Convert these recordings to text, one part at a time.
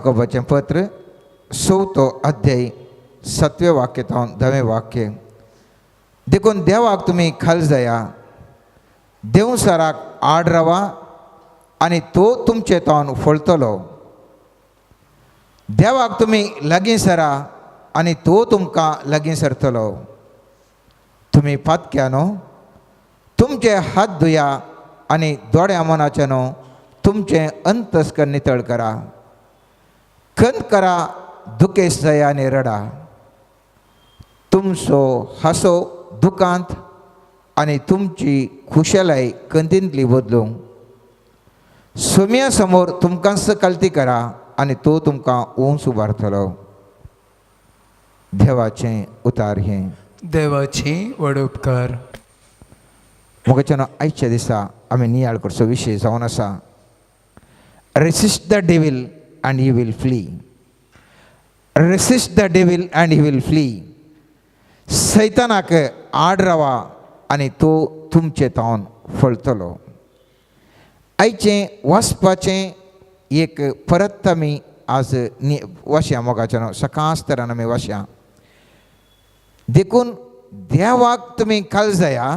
याकोबाचें पत्र 6 अध्याय 7वें वाक्य तो 10वें वाक्य. देखून देवाक तुमी खाल जाया, देवसराक आड रावा आनी तो तुमचे तोंड फळतलो. देवाक तुमी लागीं सरा आनी तो तुमकां लागीं सरतलो. तुमी पातक्यानो तुमचे हात धुया आनी दोड्या मनाच्यानो तुमचे अंतस्कर नितळ करा. खंत करा, दुखेस जाया आनी रडा. तुमचो हांसो दुखांत आनी तुमची खुशालाय कंतींतली बदलूंक. सोम्या समोर तुमकां सकलती करा आनी तो तुमकां उंच उबारतलो. देवाचें उतार हें. देवाची व्हड उपकार. मोगाच्यान आयच्या दिसा आमी नियाळ करचो विशय जावन आसा resist the devil and he will flee. Resist the devil and he will flee. सैतानाक आड रावा आनी तो तुमचे तोंड फळतलो. आयचें वाचपाचें एक परत आमी आज वाचया मोगाच्यान सकाळतरान आमी वाचया. देखून देवाक तुमी खाल जाया,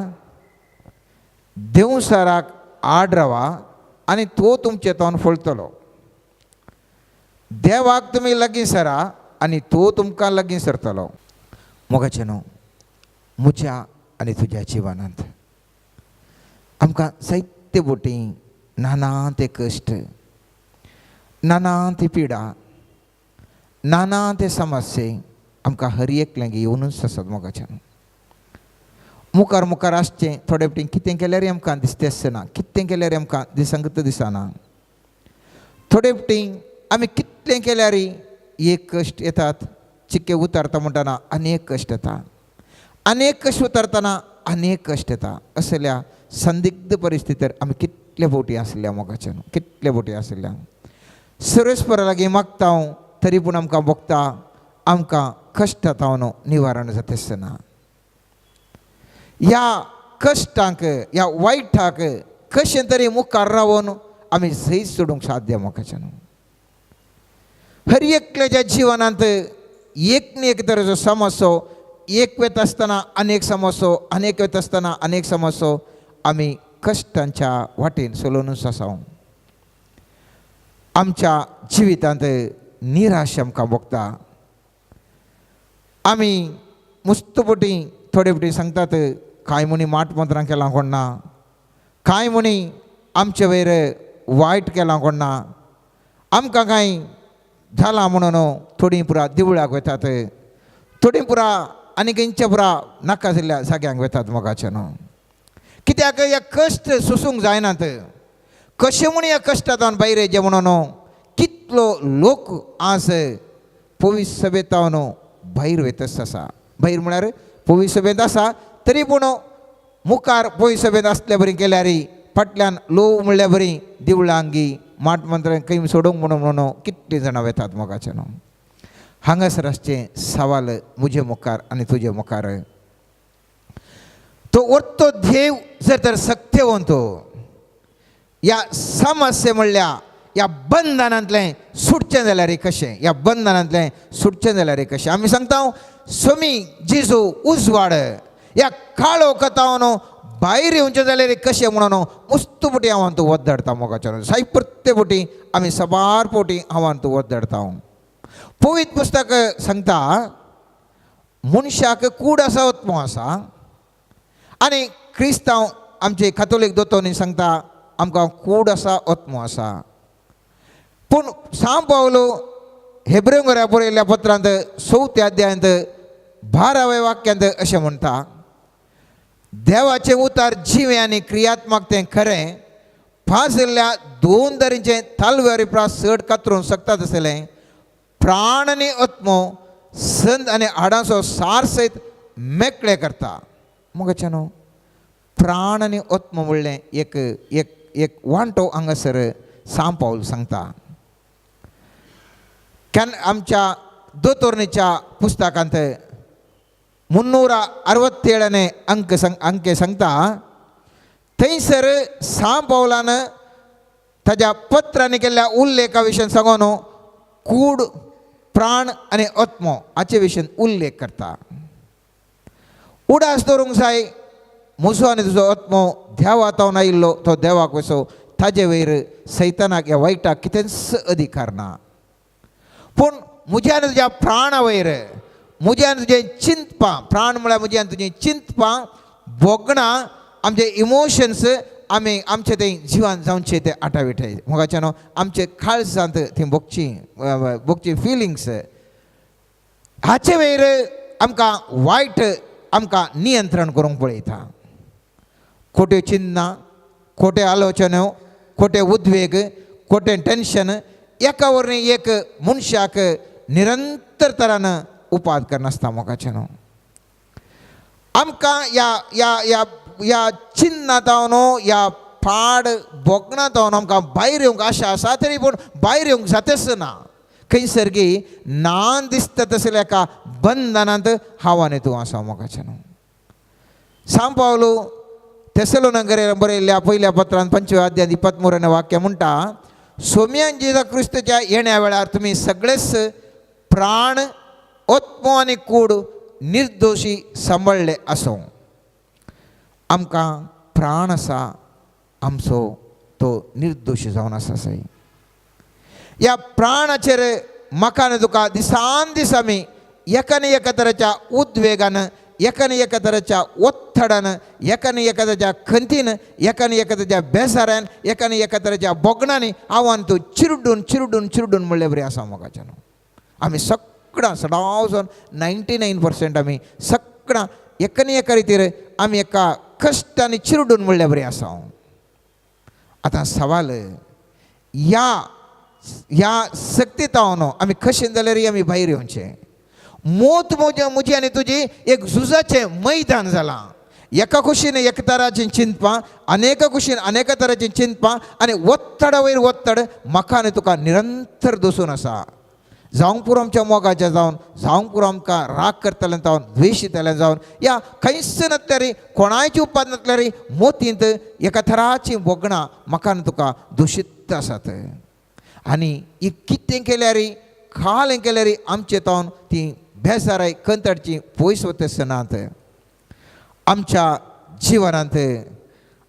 देवसराक आड रावा आनी तो तुमचे तोंड फळतलो. देवाक तुमी लागीं सरा आनी तो तुमकां लागीं सरतलो. मोगाचेनो म्हज्या आनी तुज्या जिवनांत आमकां जायते बोटी नाना ते कश्ट, नाना ती पिडा, नाना ते समस्ये आमकां हर एकल्यांक येवनूच आसात. मोगाच्यान मुखार मुखार आसचें थोडे फावटी कितें केल्यार आमकां दिसता आसना, कितें केल्यार आमकां दिसंगत दिसना. थोडे फावटी आमी कितलें केल्यार एक कश्ट येतात, चिके उतारता म्हणटना अनेक कश्ट येता, अनेक कश्ट उतारतना अनेक कश्ट येता. असल्या संदिग्ध परिस्थितीर आमी कितले फावटी आसल्या मोगाच्यान, कितले फावटी आसल्या. सर्वेस्परा लागीं मागता हांव तरी पूण आमकां भोगता आमकां कश्ट जावन निवारण जाता आसतना. ह्या कश्टांक, ह्या वायटाक कशें तरी मुखार रावन आमी सैज सोडूंक साध्य मोगाच्यान. हर एकल्याच्या जिवनांत एक न्ही एक तरेचो समस्यो, एक वेत आसतना अनेक समस्यो, अनेक वेत आसतना अनेक समस्यो आमी कश्टांच्या वाटेन चलोवनूच आसा. आमच्या जिवितांत निराश आमकां भोगता. आमी मुस्तफटी थोडे फावटी सांगतात कांय म्हणी माट मंत्रां केलां कोण ना, कांय म्हणी आमचे वयर वायट केलां कोण ना, आमकां कांय झालां म्हणून थोडीं पुरा देवळाक वतात, थोडीं पुरा आनी खंयच्या पुरा नाका जाल्ल्या जाग्यांक वतात. मोगाच्यान कित्याक ह्या कश्ट सोसूंक जायनात. कशें म्हूण ह्या कश्टांतल्यान भायर येचें म्हणून कितलो लोक आज पवित्र सभेंत भायर वयतच आसा. भायर म्हळ्यार पवित्र सभेंत आसा तरी पूण मुखार पवित्र सभेंत आसल्या बरी केल्यार फाटल्यान लोव म्हणल्या बरी देवळांगी माट मंत्र खंय सोडूंक म्हणून कितलीं जाणां वतात. मोगाच्यान हांगासर आसचें सवाल म्हजे मुखार आनी तुजे मुखार. तो वरतो देव जर तर सत्यवंत ह्या समस्ये म्हणल्या ह्या बंधनांतलें सुटचें जाल्यार कशें, ह्या बंधनांतलें सुटचें जाल्यार कशें. आमी सांगता सोमी जेजू उजवाड ह्या काळो कथावन भायर येवचें जाल्यार कशें म्हणून मस्त फावटी हांव तूं वद्दडता. मोगाच्यान साय प्रत्येक फावटी आमी सबार फावटी हांव तूं वद्दडता. पवित्र पुस्तक सांगता मनशाक कूड आसा आत्मो आसा आनी क्रिस्तांव आमचे कॅथोलीक दोतोनी सांगता आमकां कूड आसा आत्मो आसा. पूण सांत पावलो हेब्रेंकारा बरयल्ल्या पत्रांत 4 अध्यायांत 12व्या वाक्यांत अशें म्हणटा देवाचें उतार जिवे आनी क्रियात्मक तें खरें फाजल्ल्या 2 दरेचें तालवारी प्रास चड कातरून सकतात आसलें प्राण आनी आत्मो संत आनी हाडांचो सार सयत मेकळे करता. मोगाच्यान प्राण आनी आत्मो म्हणलें एक एक एक वांटो हांगासर सांत पावल सांगता. आमच्या दोतोरणीच्या पुस्तकांत 367 अंके सांगता थंयसर सांत पावलान ताच्या पत्रांनी केल्ल्या उल्लेखा विशयी सांगून कूड प्राण आनी आत्मो हाचे विशीं उल्लेख करता. उडास दवरूंक जाय म्हजो आनी तुजो आत्मो देवातावन आयिल्लो तो देवाक वचो ताजे वयर सैतानाक ह्या वायटाक कितेंच अधिकार ना. पूण म्हज्या आनी तुज्या प्राणा वयर म्हजें आनी तुजें चिंतपां प्राण म्हळ्यार म्हजें आनी तुजें चिंतपां बोगणां आमचे इमोशन्स आमी आमचे ते जिवान जावचे ते आटाविटाय मोगाच्यान आमचे काळजांत थंय भोगची फिलिंग्स हाचे वयर आमकां वायट आमकां नियंत्रण करूंक पळयता. खोट्यो चिंतना खोटे आलोचनो खोटे उद्वेग खोटें टेंशन एका वरवीं एक मनशाक निरंतर तरान उपाद करनासता मोगाचें न्हू. आमकां ह्या चिन्नांतावन ह्या पाड बोगणांतावन आमकां भायर येवंक आशा आसा तरी पूण भायर येवंक जाताच ना. खंय सर्गी नान दिसता तसल्या एका बंधनांत हांव आनी तूं आसा मोगाचें न्हू. सांत पावलो थेसलोनिकेंत बरयल्ल्या पयल्या पत्रांत 5व्या अध्यायात 23वें वाक्य म्हणटा सोम्यान जेजू क्रिस्तच्या येण्या वेळार तुमी सगळेच प्राण आत्मो आनी कूड निर्दोशी सांबाळ्ळे आसूं. आमकां प्राण आसा आमचो तो निर्दोशी जावन आसा सई. ह्या प्राणाचेर म्हाका आनी तुका दिसान दीस आमी एकान एका तराच्या उद्वेगान एकान एका तराच्या ओत्थडान एकान एका तराच्या खंतीन एकान एका तराच्या बेजारान एकान एका तराच्या बोगणांनी हांव आनी तूं चिरडून चिरडून चिरडून म्हणले बरें आसा मोगाचें न्हू. आमी सगळां सदांचो 99% आमी सगळां एकान एका रितीर आमी एका कश्टांनी चिरडून म्हणले बरें आसा. आतां सवाल ह्या सक्तीतावन आमी कशें जाल्यार आमी भायर येवचें. मोत म्हजी आनी तुजी एक झुजाचें मैदान जालां. एका कुशीन एका तराचें चिंतपां अनेका कुशीन अनेका तराचें चिंतपां आनी वत्तडा वयर वत्तड म्हाका आनी तुका निरंतर दसून आसा. जावंक पुरो आमच्या मोगाचें जावन जावंक पुरो आमकां राग करतलें जावन द्वेशितलें जावन या खंयच नातल्यार कोणायची उपाद नातल्यार मोतींत एका तराचीं बोगणां म्हाका आनी तुका दुशीत आसात. आनी ही कितें केल्यार खाल केल्यार आमचे तावन ती बेजाराय कंतडची पयस वतनात आमच्या जिवनांत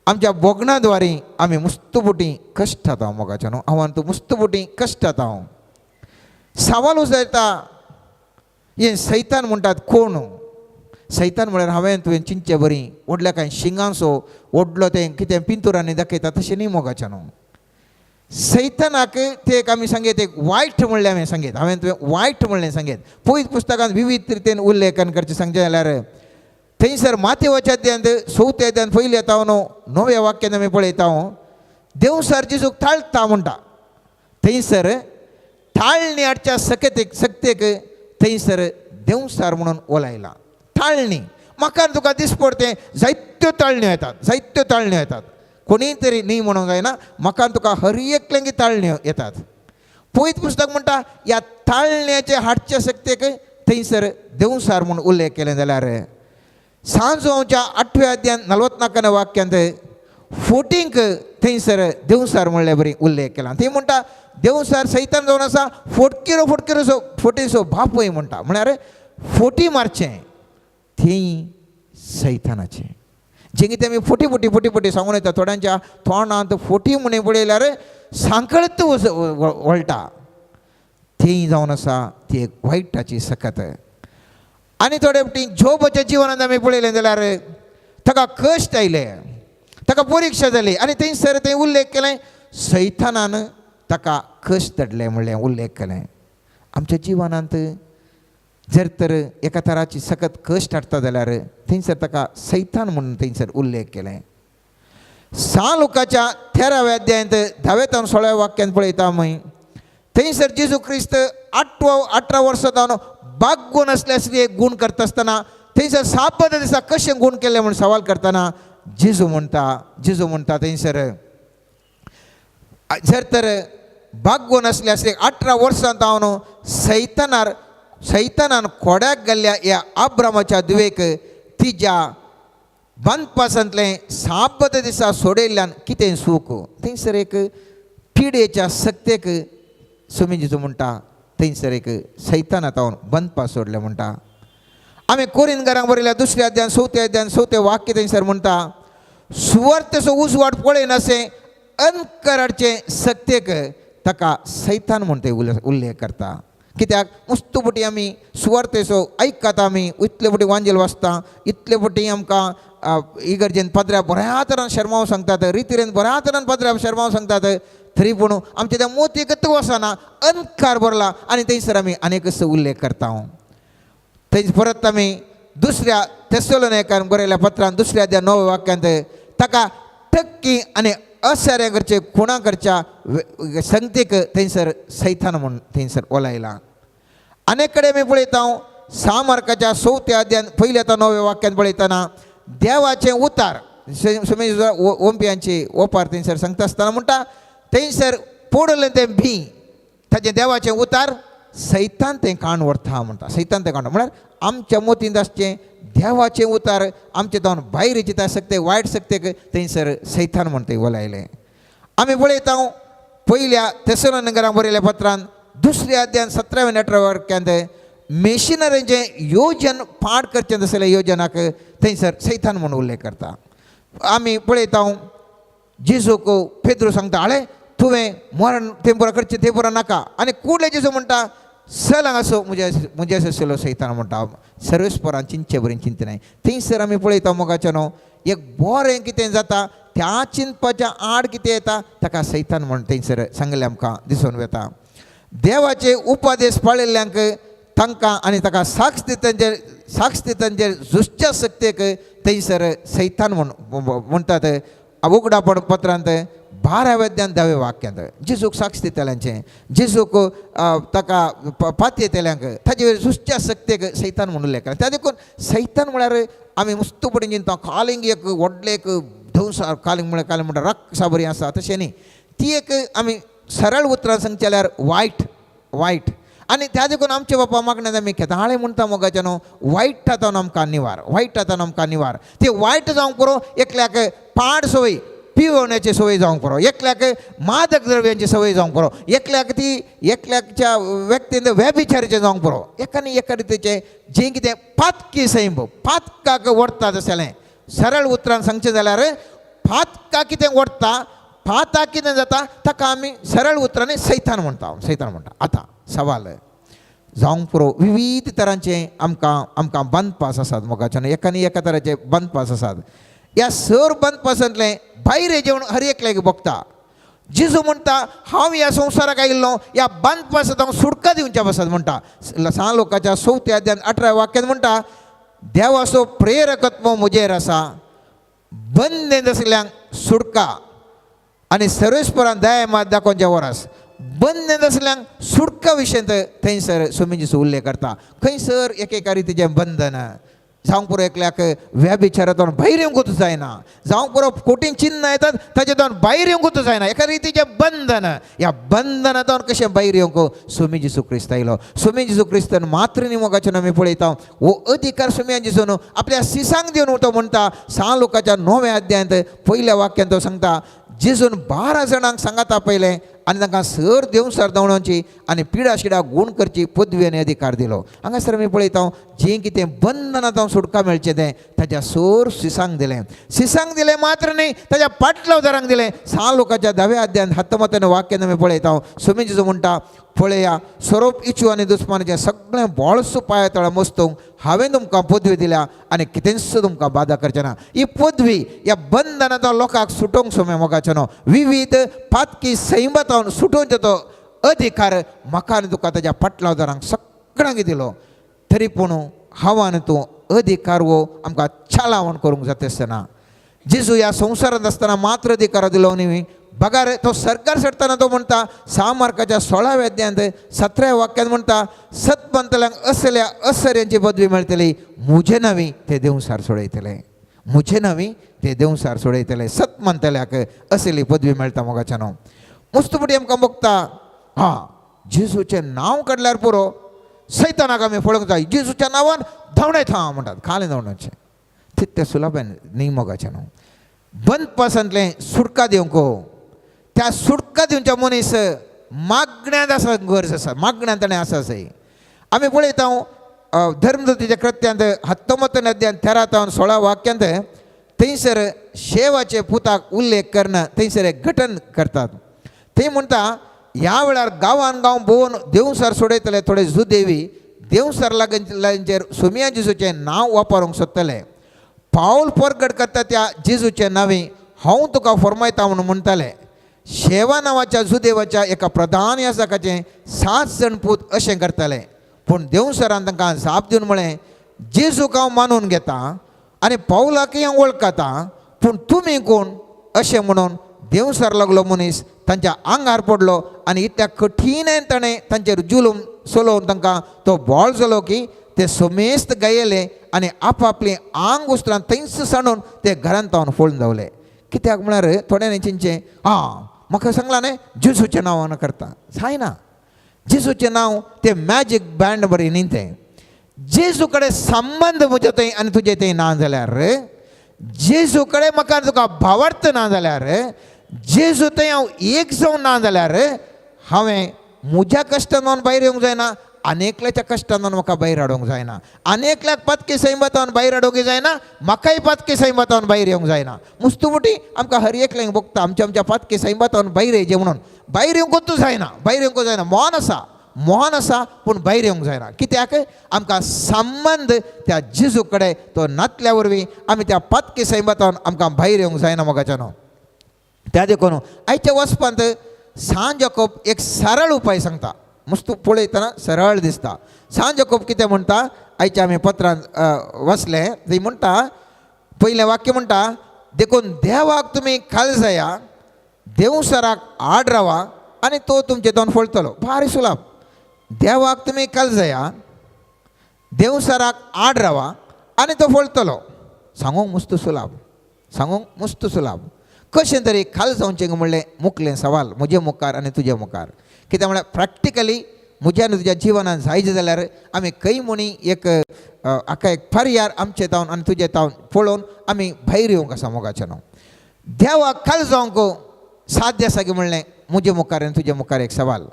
आमच्या बोगणाद्वारे आमी मुस्तबुटी कश्टात हांव मोगाच्या न्हू. हांव आनी तूं मुस्तबुटी कश्टात हांव. सवाल उजळटा हे सैतान म्हणटात कोण. सैतान म्हळ्यार हांवें तुवें चिंतचें बरी व्हडल्या कांय शिंगांचो व्हडलो तें कितें पिंतुरांनी दाखयता तशें न्ही मोगाच्या न्हू. सैतानाक ते एक आमी सांगेत एक वायट म्हणलें हांवें तुवें वायट म्हणलें सांगेत. पयत पुस्तकांत विविध रितीन उल्लेखन करचें सांगचें जाल्यार थंयसर माथेवाच्या अध्यायांत 4व्या अध्यायांत पयलीं येता न्हू 9व्या वाक्यान आमी पळयता देव सर जेजूक ताळटा म्हणटा. थंयसर ताळणी हाडच्या सक्तेक थंयसर देवसार म्हणून ओलायला. ताळणी म्हाका तुका दिस पडटे जायत्यो ताळण्यो येतात. कोणी तरी न्ही म्हणूंक जायना. म्हाका तुका हर एकल्यांगी ताळण्यो येतात. पयत पुस्तक म्हणटा ह्या ताळण्याचे हाडच्या सक्तेक थंयसर देवसार म्हणून उल्लेख केलें जाल्यार सांजोवच्या 8व्या अध्यायान 44व्या वाक्यांत फोटींक थंयसर देवसार म्हणले बरी उल्लेख केला. थंय म्हणटा देवसार सैतान जावन आसा फोटीचो बापूय म्हणटा. म्हळ्यार फोटी मारचें थंय सैतानाचें. जें कितें आमी फोटी सांगून येता थोड्यांच्या तोंडांत फोटी म्हणून पळयल्यार सांकळत वळटा. थंय जावन आसा ती एक वायटाची सकत. आनी थोडे फावटी जोबाच्या जिवनांत आमी पळयलें जाल्यार ताका कश्ट आयले ताका परिक्षा जाली आनी थंयसर थंय उल्लेख केलें सैतानान ताका कश्ट धाडले म्हणलें उल्लेख केलें. आमच्या जिवनांत जर तर एका तराची सकत कश्ट हाडटा जाल्यार थंयसर ताका सैतान म्हणून थंयसर उल्लेख केलें. लुकाच्या 13व्या अध्यायांत 10-16 वाक्यांत पळयता आमी थंयसर जेजू क्रिस्त 18 वर्सां जावन बागून असल्यास एक गूण करता आसतना थंयसर साबत दिसा कशें गूण केलें म्हूण सवाल करतना जेजू म्हणटा थंयसर जर तर बागून असल्यास 18 वर्सां जावन सैतानान खोड्याक गेल्ल्या ह्या अब्रामाच्या दुवेक तिच्या बांदपासांतलें साबत दिसा सोडयल्ल्यान कितें सूख. थंयसर एक पिडेच्या सक्तेक सुमी जेजू म्हणटा थंयसर एक सैतान आतां बंद पास सोडले म्हणटा. आमी कोरीन घरांक बरयल्या 2 अध्यायान 4 अध्यायान 4 वाक्य थंयसर म्हणटा, सुवार्थेचो उजवाड पळयन अशें अनकराचे सक्तेक ताका सैतान म्हूण ते उल्लेख करता. कित्याक मस्तपटी आमी सुवार्थेचो आयकतात, आमी इतले फावटी वांजेल वाचता, इतले फावटी आमकां इगर्जेन पदऱ्या बऱ्या तरान शर्माव सांगतात, रितीरेन बऱ्या तरान पदऱ्या शर्माव सांगतात, तरी पूण आमच्या त्या मोतीक वचना, अनकार भरला आनी थंयसर आमी आनीक असो उल्लेख करता. थंय परत आमी 2 थेसलोनिकांक बरयल्या पत्रांत 2 अध्याय 9 वाक्यांत ताका ठक्की आनी असाऱ्या करचे खुणा करच्या संगतेक थंयसर सैतान म्हूण थंयसर ओलायला. अनेक कडेन आमी पळयता सामार्काच्या 4 अध्यायान 1 ते 9 वाक्यांत पळयतना देवाचें उतार ओंपियांची ओपार थंयसर सांगता आसतना म्हणटा, थंयसर पडलें तें भी ताचें देवाचें उतार सैतान तें काण व्हरता म्हणटा. सैतान तें काण म्हळ्यार आमच्या मोतीन आसचें देवाचें उतार आमचे जावन भायर चिता सक्ते वायट सक्तेक थंयसर सैतान म्हूण ते ओलायलें. आमी पळयता 1 थेसलोनिकांक बरयल्या पत्रांत 2 अध्यायान 17 ते 18 वाक्यांत मेशिनरीचें योजन पाड करचें आसलें योजनाक थंयसर सैतान म्हूण उल्लेख करता. आमी पळयता जेजूक पेद्रू सांगता, आळे तुवें मरण तें बरं करचें तें बरं नाका, आनी कुडले जेजू म्हणटा चल हांगासो मुजे आसलो सैतान म्हणटा सर्वेस्परान चिंतचे बरें चिंतनाय. थंयसर आमी पळयता मोगाचें न्हू एक बरें कितें जाता त्या चिंतपाच्या आड कितें येता ताका सैतान म्हूण थंयसर सांगलें आमकां दिसून येता. देवाचे उपदेश पाळिल्ल्यांक तांकां आनी ताका साक्ष दितांचेर झुजच्या सक्तेक थंयसर सैतान म्हूण म्हणटात. उगडापण पत्रांत 12 अध्यायान 10 वाक्यांत जेजूक साक्ष दितल्यांचें, जेजूक ताका पातये तेल्यांक ताजे वयर झुजच्या सक्तेक सैतान म्हूण उल्लेख केला. त्या देखून सैतान म्हळ्यार आमी मस्त पडून चिंता कालिंग एक व्हडलें एक धवसार कालिंग म्हणटा रक्सा बरी आसा तशें न्ही. ती एक आमी सरळ उतरां सांगचे जाल्यार वायट आनी त्या देखून आमचे बापा मागण्यात आमी खेताळे म्हणटा मोगाचें न्हू, वायट हातान आमकां निवार. ते वायट जावंक पुरो एकल्याक पाड संवय पिवण्याची सवय जावंक पुरो, एकल्याक मादक द्रव्यांची सवय जावंक पुरो, एकल्याच्या व्यक्तीन व्यभिचाराचें जावंक पुरो. एकानी एका रितीचें जें कितें पातकी सैम पातकाक वडटा तशें सरळ उतरान सांगचें जाल्यार पातकाक कितें वडटा पाताक कितें जाता ताका आमी सरळ उतरांनी सैतान म्हणटा. आतां सवाल जावंक पुरो विविध तरांचे आमकां बंद पास आसात मोगाच्यान, एकानी एका तरांचे बंद पास आसात. ह्या सर बंद पासांतले भायर जेवण हर एकल्याक भोगता. जेजू म्हणटा हांव ह्या संवसाराक आयिल्लो ह्या बंद पासांत हांव सुटका दिवच्या पासत म्हणटा. 6 लोकांच्या 4 अध्यायान 18 वाक्यांत म्हणटा, देवाचो प्रेरकत्व म्हजेर आसा, बंदेंत आसल्यांक सुटका आनी सर्वेस्परान दया मात दाखोवचे वरस. बंदेंत आसल्यांक सुटका विशयी थंयसर स्वामीजीचो उल्लेख करता. खंयसर एकेका रितीचें बंधन जावंक पुरो एकल्याक व्यभिचारांतून भायर येवंकूच जायना, जावंक पुरो खोटीन चिन्ह येतात ताचेतून भायर येवंकूच जायना. एका रितीचें बंधन, ह्या बंधनांतून कशें भायर येवंक स्वामी जेजू क्रिस्त आयलो. स्वामी जेजू क्रिस्तान मात्र न्ही मोगाचें आमी पळयता हो अधिकार स्वामी जेजून आपल्या सिसांक दिवन तो म्हणटा. 6 लोकांच्या 9 अध्यायांत 1 वाक्यांत तो सांगता, जेजून 12 जाणांक सांगाता पयलें आनी तांकां सर देवसार धांवण्याची आनी पिडा शिडा गूण करची पदवी आनी अधिकार दिलो. हांगासर आमी पळयता जें कितें बंधनांत सुटका मेळचें तें ताच्या सर सिसांक दिलें मात्र न्ही ताच्या पाटलावदारांक दिलें. 6 लोकांच्या 10 अध्यायान 17 वाक्यान आमी पळयता स्वामी जेजू म्हणटा, पळया सोरोप इचू आनी दुस्मानाचें सगळें बोळसो पांया तळा मोस्तूंक हांवें तुमकां पदवी दिल्या आनी कितेंच तुमकां बाधा करचें ना. ही पदवी ह्या बंधनांतलो लोकांक सुटोवंक सोम्या मोगाचें न्हू, विविध पातकी सैमतावन सुटोवचो तो अधिकार म्हाका आनी तुका ताच्या पाटलावदारांक सगळ्यांक दिलो. तरी पूण हांव आनी तूं अधिकार वो आमकां छालावण करूंक जाता आसतना जेजू ह्या संवसारांत आसतना मात्र अधिकार दिलो न्ही. बघा रे तो सरकार सडताना तो म्हणटा 6 मार्काच्या 16 अध्यायांत 17 वाक्यांत म्हणटा, सतपंतल्यांक असल्या असर्यांची पदवी मेळटली, मुझे नवी ते देवसार सोडयतले. सतमंतल्याक असली पदवी मेळटा मोगाच्या न्हू. मस्तपटी आमकां बघता जेजूचें नांव काडल्यार पुरो सैतानाक आमी पळोवंक जाय. जेजूच्या नांवान धांवडायत म्हणटात, खालें धांवडाचें तितलें सुलभेन न्ही मोगाचें न्हू. बंद पासांतलें सुटका दिवंक त्या सुटका दिवच्या मनीस मागण्यात असा गरज आसा, मागण्यात ताणें आसा सही. आमी पळयता धर्मदूतीच्या कृत्यांत 19 अध्याय 13-16 वाक्यांत थंयसर शेवाचे पुताक उल्लेख करना थंयसर एक घटन करतात. थंय म्हणटा ह्या वेळार गांवान गांव भोंवन देवसार सोडयतले थोडे जुदेवी देवसार लागींचेर सोमिया जेजूचें नांव वापरूंक सोदतले. पावल परगट करता त्या जेजूचें नांवी हांव तुका फरमायता म्हणून म्हणटाले. शेवा नांवाच्या जुदेवाच्या एका प्रधान याजकाचें 7 जण पूत अशें करताले. पूण देवसरान तांकां जाप दिवन म्हळें जेजूक हांव मानून घेता आनी पावलाकय हांव वळखता, पूण तुमी कोण अशें म्हणून देवसर लागलो मनीस तांच्या आंगार पडलो आनी इतल्या कठीणान ताणें तांचेर जुलूम चलोवन तांकां तो बोळ जालो की ते सोमेस्त गायले आनी आपआपली आंग उस्तरान थंयच सांडून ते घरांत पावन पळून धांवले. कित्याक म्हळ्यार थोड्यांनी चिंतचें म्हाका सांगलां न्ही जेजूचें नांवान करता. जायना. जेजूचें नांव तें मॅजीक बँड बरें न्ही तें. जेजू कडेन संबंद म्हजे थंय आनी तुजे थंय ना जाल्यार, जेजू कडेन म्हाका तुका भावार्थ ना जाल्यार, जेजू थंय हांव एक जावन ना जाल्यार हांवें म्हज्या कश्टांत भायर येवंक जायना, अनेकल्याच्या कश्टांत म्हाका भायर हाडूंक जायना. अनेकल्याक पत्के सैमतावन भायर हाडूंक जायना, म्हाकाय पत्के सैमतावन भायर येवंक जायना. मुस्तुमुटी आमकां हर एकल्यांक बघता आमच्या पत्के सैमतावन भायर येयचे म्हणून भायर येवंकूच जायना, भायर येवंक जायना. मोहन आसा पूण भायर येवंक जायना. कित्याक आमकां संबंद त्या जेजू कडेन तो नातल्या वरवीं आमी त्या पत्के सैमतावन आमकां भायर येवंक जायना मोगाच्यानो. त्या देखून आयच्या वचपांत सांज जाकोब एक सरळ उपाय सांगता. मस्त पळयतना सरळ दिसता. सांज जाकोब कितें म्हणटा आयच्या आमी पत्रांत वाचले थंय म्हणटा पयलें वाक्य म्हणटा देखून देवाक तुमी काळजाया, देवसराक आड रावा आनी तो तुमचे दोन फळटलो. भारी सुलाभ. देवाक तुमी काळजाया, देवसराक आड रावा आनी तो फळटलो. सांगूंक मस्त सुलाभ. कशें तरी खाल जावचें म्हणलें मुखलें सवाल म्हजे मुखार आनी तुजे मुखार. कित्याक म्हळ्यार प्रॅक्टिकली म्हज्या आनी तुज्या जिवनांत जायचे जाल्यार आमी खंय म्हणी एक हाका एक पर्यार आमचे तावन आनी तुजे तावन पळोवन आमी भायर येवंक आसा मोगाचें न्हू. देवाक काल जावंक साध्य आसा की म्हणलें म्हजे मुखार आनी तुजे मुखार एक सवाल.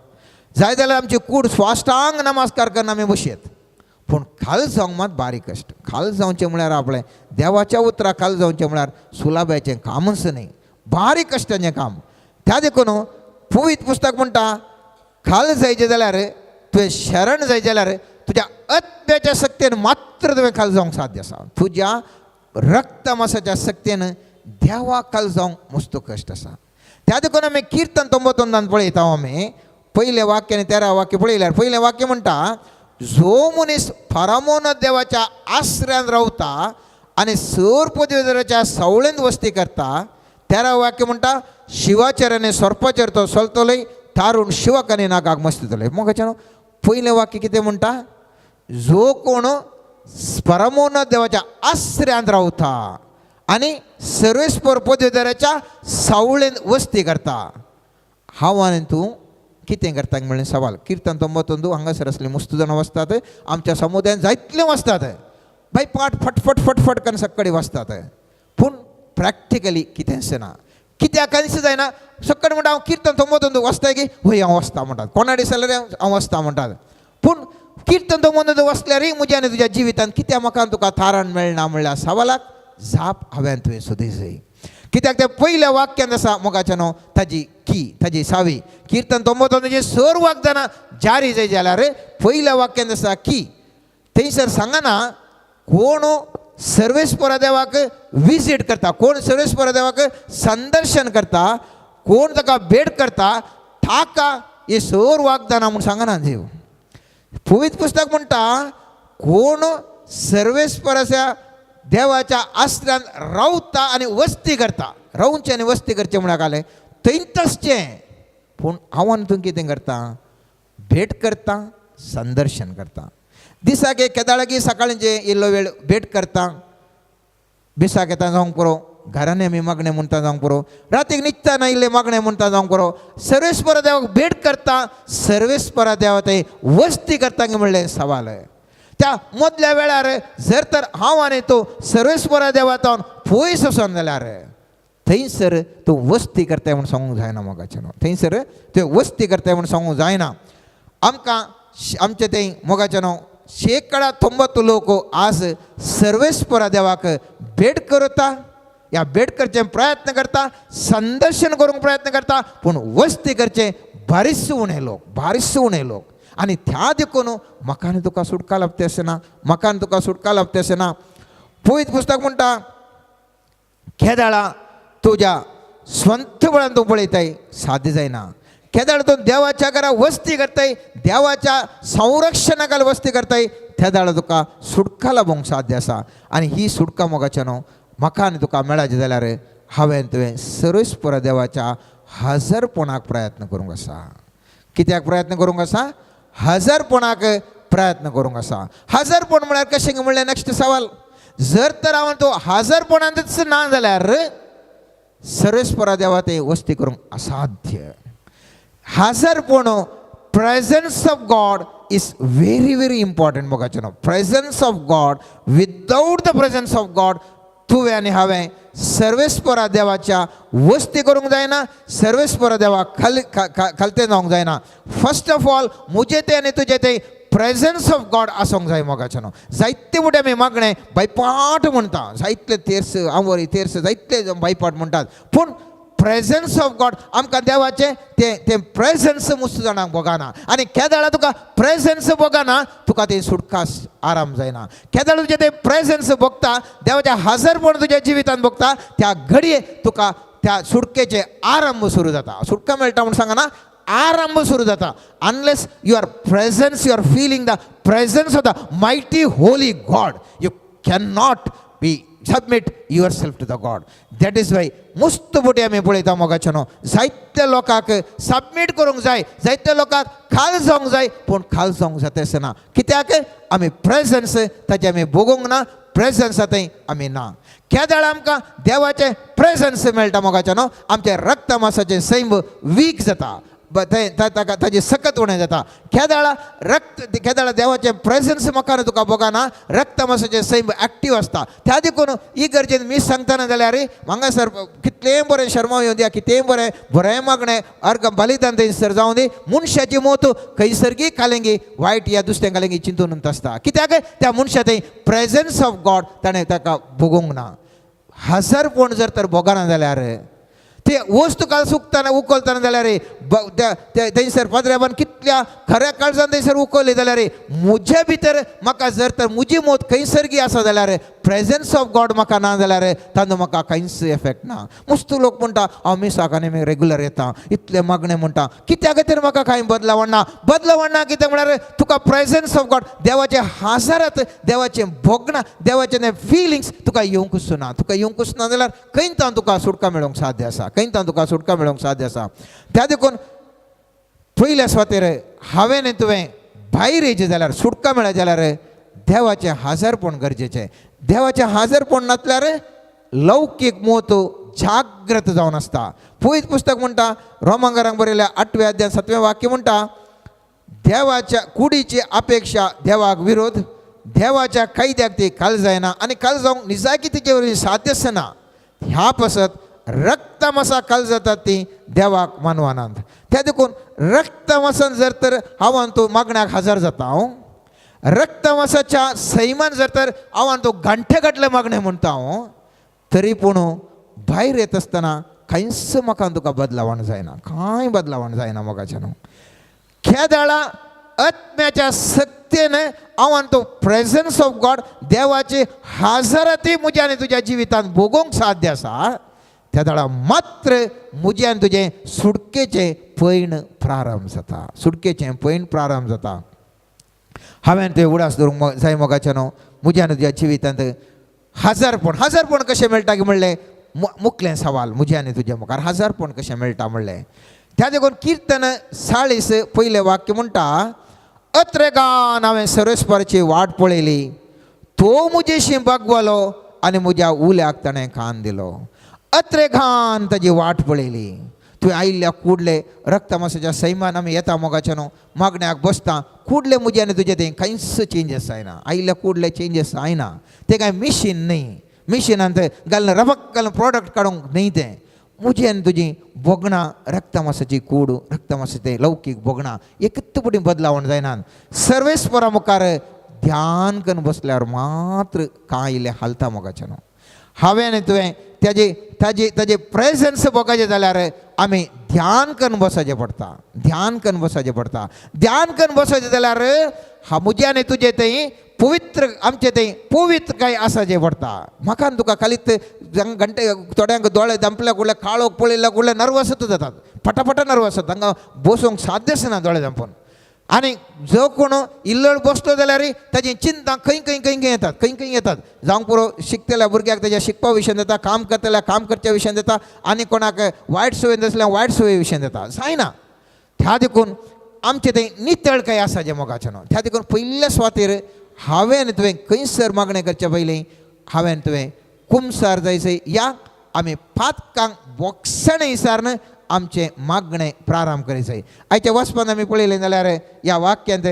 जाय जाल्यार आमची कूड स्वाश्टांग नमस्कार करून आमी बसयेत, पूण खाल जावंक मात बारीक कश्ट. खाल जावचें म्हळ्यार आपलें देवाच्या उतराक खाल जावचें म्हळ्यार सुलाभ्याचें कामच न्ही, बारीक कश्टाचें काम. त्या देखून पवित्र पुस्तक म्हणटा खाल जायचें जाल्यार तुवें शरण जाय जाल्यार तुज्या आत्म्याच्या शक्तीन मात्र तुवें खाल जावंक साध्य आसा. तुज्या रक्त मासाच्या शक्तीन देवाक खाल जावंक मस्त कश्ट आसा. त्या देखून आमी किर्तन 99 पळयता आमी पयलें वाक्य आनी 13 वाक्य पळयल्यार पयलें वाक्य म्हणटा जो मनीस फरामोन देवाच्या आश्रयान रावता आनी सर पदवीधराच्या सवळेंत वस्ती करता. 13 वाक्य म्हणटा शिवाचेर आनी सर्पाचेर तो चलतलोय, थारून शिवाक आनी नागाक मस्तितले. मोगाच्यान पयलें वाक्य कितें म्हणटा जो कोण परमोन्नत देवाच्या आश्रयांत रावता आनी सर्वेस्पर पदवीधराच्या सावळेंत वस्ती करता. हांव आनी तूं कितें करता म्हणलें सवाल. किर्तन 99 हांगासर असले मस्त जाणां वचतात. आमच्या समुदायान जायतले वचतात. भाई पाठ फटफट फटफट करून सक्कडे वचतात, पूण प्रॅक्टिकली कितेंच ना. कित्याक कांयच जायना. सक्कड म्हणटा हांव किर्तन 99 वचताय की हय हांव वचता म्हणटात. कोणा दिसल्यार हांव वचता म्हणटात. पूण किर्तन 99 वचल्यारय म्हज्या आनी तुज्या जिवितांत कित्याक म्हाका तुका थारण मेळना म्हणल्यार सवालाक जाप हांवें तुवें सोदी जाय. कित्याक त्या पयल्या वाक्यांत आसा मोगाच्यानो ताजी सावी. किर्तन 99 सर वाग्दानां जारी जाय जाल्यार पयल्या वाक्यांत आसा की थंयसर सांगना कोण सर्वेस्परा देवाक विजीट करता, कोण सर्वेस्परा देवाक संदर्शन करता, कोण ताका भेट करता ताका हे सर वाग्दानां म्हूण सांगना देव. पवित्र पुस्तक म्हणटा कोण सर्वेस्पराच्या देवाच्या आश्रयान रावता आनी वस्ती करता. रावचें आनी वस्ती करचें म्हळ्यार काले थंयच आसचें. पूण हांव आनी तूं कितें करता भेट करता, संदर्शन करता. दिसाक एक केदाळगी सकाळचे इल्लो वेळ भेट करता, बिसाक येता जावंक पुरो, घरांनी आमी मागणें म्हणटा जावंक पुरो, रातीक न्हिदतना इल्लें मागणें म्हणटा जावंक पुरो. सर्वेस्परा देवाक भेट करता, सर्वेस्परा देवा थंय वस्ती करता म्हणलें सवाल. त्या मदल्या वेळार जर तर हांव आनी तूं सर्वेस्परा देवातावन पयस वचोन जाल्यार थंयसर तूं वस्ती करताय म्हणून सांगूंक जायना मोगाचें न्हू. थंयसर तुवें वस्ती करताय म्हणून सांगूंक जायना. आमकां आमचे थंय मोगाचें न्हू 90% लोक आज सर्वेस्परा देवाक भेट करता, या भेट करचे प्रयत्न करता, संदर्शन करूंक प्रयत्न करता, पूण वस्ती करचे बारीच उणे लोक. आनी त्या देखून म्हाका आनी तुका सुटका लाभता आसना, म्हाका आनी तुका सुटका लाभता आसना. पवित्र पुस्तक म्हणटा केदाळा तुज्या स्वंत बळान तूं पळयताय साध्य जायना. केदाळ तूं देवाच्या घरा वस्ती करताय, देवाच्या संरक्षणाखाल वस्ती करताय, त्या दाळ तुका सुटका लाभूंक साध्य आसा. आनी ही सुटका मोगाचें न्हू म्हाका आनी तुका मेळाची जाल्यार हांवें तुवें सर्वेस्परा देवाच्या हजरपणाक प्रयत्न करूंक आसा. कित्याक प्रयत्न करूंक आसा? हजरपणाक प्रयत्न करूंक आसा. हजरपण म्हळ्यार कशें म्हणलें? नेक्स्ट सवाल. जर तर हांव तो हजरपणांतच ना जाल्यार सर्वेस्परा देवा ते वस्ती करूंक असाध्य. हजरपण presence of God is very important मोगाचें न्हू. Presence of God, without the presence of God तुवें आनी हांवें सर्वेस्परा देवाच्या वस्ती करूंक जायना, सर्वेस्परा देवा खालते जावंक जायना. फर्स्ट ऑफ ऑल मुजे ते आनी तुजे ते प्रेझन्स ऑफ गॉड आसूंक जाय मोगाचें न्हू. जायते बुटे आमी मागणें बायपाट म्हणटा, जायतले तेर्स आंवरी तेर्स जायतले बायपाट म्हणटात, पूण प्रेझन्स ऑफ गॉड आमकां देवाचें ते प्रेझन्स मुस्त जाणांक भोगाना. आनी केदाळा तुका प्रेझन्स भोगाना तुका ते सुटकास आराम जायना. केदाळ तुजें ते प्रेझन्स भोगता, देवाचें हजरपण तुज्या जिवितांत भोगता, त्या घडये तुका त्या सुटकेचे आरंभ सुरू जाता. सुटका मेळटा म्हूण सांगना, आरंभ सुरू जाता. Unless you are presence, you are feeling the presence of the mighty holy God, you can not be submit yourself to the God. That is why मस्त बोटी आमी पळयता मोगाचें न्हू. जायत्या लोकांक सबमीट करूंक जाय, जायत्या लोकांक खाल जावंक जाय, पूण खाल जावंक जाता आसना. कित्याक? आमी प्रेझन्स ताचे आमी भोगूंक ना, प्रेझन्स थंय आमी ना. केदाळ आमकां देवाचें प्रेझन्स मेळटा मोगाचें न्हू. आमचें रक्त मांसाचें सैम वीक जाता, ताजी सकत उणें जाता. केदाळा देवाचें प्रेझन्स म्हाका तुका भोगाना, रक्त मांसाचें सैम एक्टीव आसता. त्या देखून ही गरजेन मी सांगतना जाल्यार हांगासर कितलेंय बरें शर्मा येवं दिया, कितेंय बरें मागणें अर्घ बलिदान थंयसर जावं दी, मनशाची मोत खंयसरगी कालेंगी वायट या दुसऱ्या कालेंगी चिंतून आसता. कित्याक? त्या मनशा थंय प्रेझन्स ऑफ गॉड ताणें ताका भोगूंक ना. हजरपण जर तर भोगना जाल्यार ते वस्त काळ सुकतना उखलतना जाल्यार थंयसर पाद्र्याबान कितल्या खऱ्या काळजान थंयसर उखलली जाल्यार म्हजे भितर म्हाका जर तर म्हजी मोत खंयसरगी आसा जाल्यार प्रेझन्स ऑफ गॉड म्हाका ना जाल्यार तांदूळ म्हाका कांयच एफेक्ट ना. मस्त लोक म्हणटा हांव मिसाक आनी रेगुलर येता, इतले मागणें म्हणटा, कित्या खातीर म्हाका कांय बदलावण ना कित्याक म्हळ्यार तुका प्रेझन्स ऑफ गॉड देवाचे हाजरात, देवाचें भोगणा, देवाचें फिलिंग्स तुका येवंकूच ना. तुका येवंकूच ना जाल्यार खंयतान तुका सुटका मेळोवंक साध्य आसा, खंयतान तुका सुटका मेळोवंक साध्य आसा. त्या देखून पयल्या सुवातेर हांवें आनी तुवें भायर येयचें जाल्यार, सुटका मेळत जाल्यार देवाचें हाजरपण गरजेचें. देवाचें हाजरपण नासल्यार लौकीक मोत जागृत जावन आसता. पवित्र पुस्तक म्हणटा, रोमांकारांक बरयल्या 8वें अध्याय 7वें वाक्य म्हणटा, देवाच्या कुडीची अपेक्षा देवाक विरोध, देवाच्या कायद्याक ती काल जायना आनी काल जावंक निजाकी तिचे वरवीं साध्य आसना. ह्या पासत रक्तमासा काल जातात ती देवाक मानवानांत. त्या देखून रक्तमासान जर तर हांव तूं मागण्याक हजर जाता, हांव रक्तमासाच्या सैमान जर तर हांव तूं घंटे गटले मागणें म्हणटा, हांव तरी पूण भायर येत आसतना कांयच म्हाका तुका बदलावण जायना, कांय बदलावण जायना मोगाचें न्हू. केदाळा आत्म्याच्या सक्तीन हांव तो प्रेझन्स ऑफ गॉड देवाची हाजराती म्हज्या आनी तुज्या जिवितांत भोगूंक साध्य आसा. त्या दाळा मात्र म्हजें आनी तुजें सुटकेचें पैण प्रारंभ जाता, सुटकेचें पैण प्रारंभ जाता. हांवें तें उडास धरूंक जाय मोगाचें न्हू. म्हज्या आनी तुज्या जिवितांत हजरपण कशें मेळटा की म्हणलें मुखलें सवाल. म्हज्या आनी तुज्या मुखार हजरपण कशें मेळटा म्हणलें. त्या देखून कीर्तन 40 पयलें वाक्य म्हणटा, अत्रेगान हांवें सर्वेस्पराची वाट पळयली, तो म्हजेशी बागवलो आनी म्हज्या उल्याक ताणें कान दिलो. अत्रेगान ताजी वाट पळयली. तुवें आयिल्ल्या कुडले रक्तमासाच्या सैमान आमी येता मोगाचें न्हू, मागण्याक बसता, कुडले म्हजे आनी तुजें तें कांयच चेंजीस जायना. आयिल्ल्या कुडले चेंजीस जायना, तें कांय मिशीन न्ही. मिशिनांत घालून रबक घालून प्रोडक्ट काडूंक न्ही तें मुजें आनी तुजी बोगणां रक्तमासाची कूड रक्तमासाचें लौकीक बोगणां एकच पटी बदलावण जायनात सर्वेस्परा मुखार ध्यान करून बसल्यार मात्र कांय इल्लें हालता मोगाचें न्हू हांवें आनी तुवें ताजे प्रेझन्स बघायचें जाल्यार आमी ध्यान करून बसचें पडटा ध्यान करून बसचें पडटा ध्यान करून बसचें जाल्यार म्हजें आनी तुजें तें पवित्र आमचें तें पवित्र काय आसाचें पडटा म्हाका तुका खालीच घंटे थोड्यांक दोळे दंपल्या कुडले काळोख पळयल्या कुडले नर्वस जातात फटाफट नर्वस जाता तांकां बसूंक साध्यच ना दोळे दंपून आनी जो कोण इल्लड बसलो जाल्यार ताजी चिंता खंय खंय खंय खंय येतात खंय खंय येतात जावं पुरो शिकतल्या भुरग्याक ताच्या शिकपा विशयान जाता काम करतल्या काम करच्या विशयान जाता आनी कोणाक वायट संवय आसल्यार वायट संवय विशयान जाता जायना त्या देखून आमचें तें नितळ काय आसा जें मोगाचें न्हू त्या देखून पयल्या सुवातेर हांवें आनी तुवें खंयसर मागणें करचे पयलीं हांवें आनी तुवें कुमसार जायसर या आमी पातकांक बोगसणे विचारन आमचें मागणें प्रारंभ करीत आयच्या वचपान आमी पळयलें जाल्यार ह्या वाक्यांत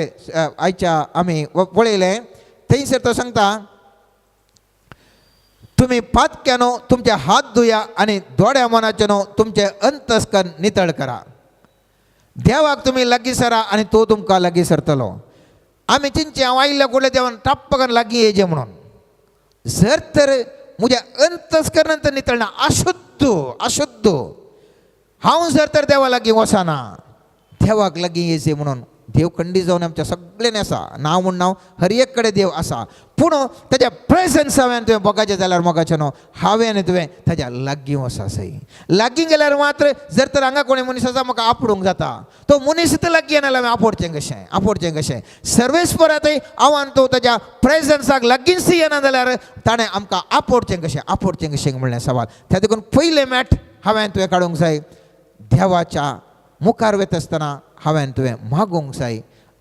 आयच्या आमी पळयलें थंयसर तो सांगता तुमी पातक्यानो तुमचे हात धुया आनी दोड्या मनाचेनो तुमचे अंतस्करण नितळ करा देवाक तुमी लागीं सरा आनी तो तुमकां लागीं सरतलो आमी चिंतचे हांव आयिल्ल्या कुडले देवान टाप्प करून लागीं येजे म्हणून जर तर म्हज्या अंतस्करणांत नितळ ना अशुद्ध हांव जर तर देवा लागीं वचना देवाक लागीं येयचें म्हणून देव खंडी जावन आमच्या सगळ्यांनी आसा नांव म्हूण नांव हर एक कडेन देव आसा पूण ताच्या प्रेझन्स हांवें तुवें बघाचें जाल्यार मोगाचें न्हू हांवें आनी तुवें ताच्या लागीं वसा सई लागीं गेल्यार मात्र जर तर हांगा कोणी मनीस आसा म्हाका आपडूंक जाता तो मनीस तर लागीं येना जाल्यार हांवें आपडचें कशें सर्वेस्परांतय हांव आनी तो ताच्या प्रेझन्साक लागींच येना जाल्यार ताणें आमकां आपडचें कशें म्हणलें सवाल त्या देखून पयलें मॅट हांवें तुवें काडूंक जाय देवाच्या मुखार वता आसतना हांवें तुवें मागोवंक जाय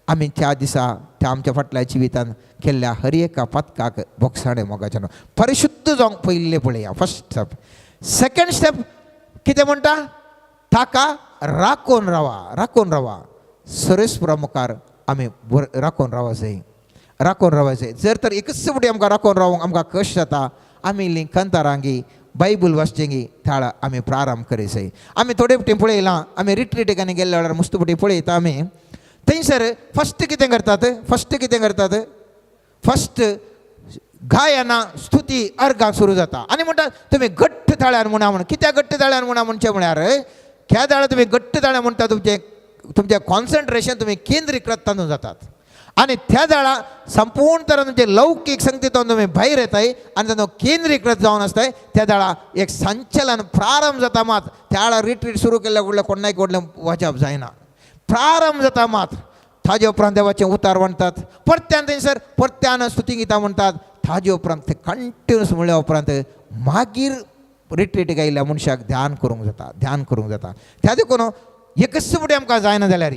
आमी त्या दिसा त्या आमच्या फाटल्या जिवितान केल्ल्या हर एका पथकाक बोगसाणें मोगाचें न्हू परिशुद्ध जावंक पयलें पळया फर्स्ट स्टेप सेकंड स्टेप कितें म्हणटा ताका राखून रावा सर्वेस्परा मुखार आमी राखून रावा जाय जर तर एकच फावटी आमकां राखून रावंक आमकां कश्ट जाता आमी इल्लीं कंतारांगी बायबल वाचचेंगी त्या आमी प्रारंभ करीत आमी थोडे फावटी पळयलां आमी रिट्रीटिकांनी गेल्ल्या वेळार मस्त फावटी पळयता आमी थंयसर फस्ट कितें करतात फस्ट गायना स्तुती अर्गां सुरू जाता आनी म्हणटा तुमी घट्ट ताळ्यान म्हणा म्हण कित्याक घट्ट ताळ्यान म्हणा म्हणचें म्हळ्यार ह्या दाळा तुमी घट्ट ताळ्यान म्हणटा तुमचें कॉन्सन्ट्रेशन तुमी केंद्रीकृत तातूंत जातात आनी त्या दाळा संपूर्ण तरान तुमचे लौकीक संगतीतून तुमी भायर येताय आनी तातूंत केंद्रीकृत जावन आसताय त्या दाळा एक संचलन प्रारंभ जाता मात त्या वेळा रिट्रीट सुरू केल्ल्या कडल्या कोणाय कडलें वचप जायना प्रारंभ जाता मात ताजे उपरांत देवाचें उतार म्हणटात परत्यान थंयसर परत्यान स्तुती गितां म्हणटात ताजे उपरांत ते कंटिन्यूस म्हणल्या उपरांत मागीर रिट्रीटीक आयिल्ल्या मनशाक ध्यान करूंक जाता त्या देखून एकच फावटी आमकां जायना जाल्यार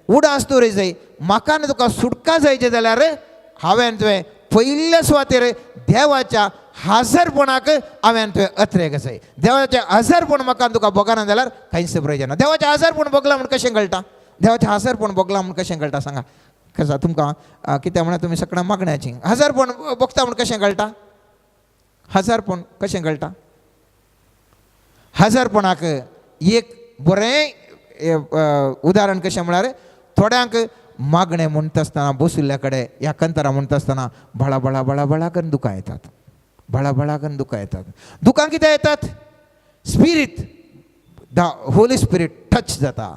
उडास दवरी जाय म्हाका आनी तुका सुटका जायचें जाल्यार हांवें तुवें पयल्या सुवातेर देवाच्या हाजरपणाक हांवें तुवें अत्रेक जाय देवाचें हाजरपण म्हाका आनी तुका बगना जाल्यार कांयच प्रयोजन ना देवाचें हाजरपण बगलां म्हण कशें कळटा देवाचें हाजरपण बगलां म्हण कशें कळटा सांगा कसा तुमकां कितें म्हळ्यार तुमी सगळ्यां मागण्याची हाजरपण बगता म्हण कशें कळटा हाजरपणाक एक बरें उदाहरण कशें म्हळ्यार थोड्यांक मागणें म्हणटा आसतना बशिल्ल्या कडेन ह्या कंतरां म्हणटा आसतना बळा बळा करून दुकां येतात दुकां कितें येतात spirit the Holy spirit touch जाता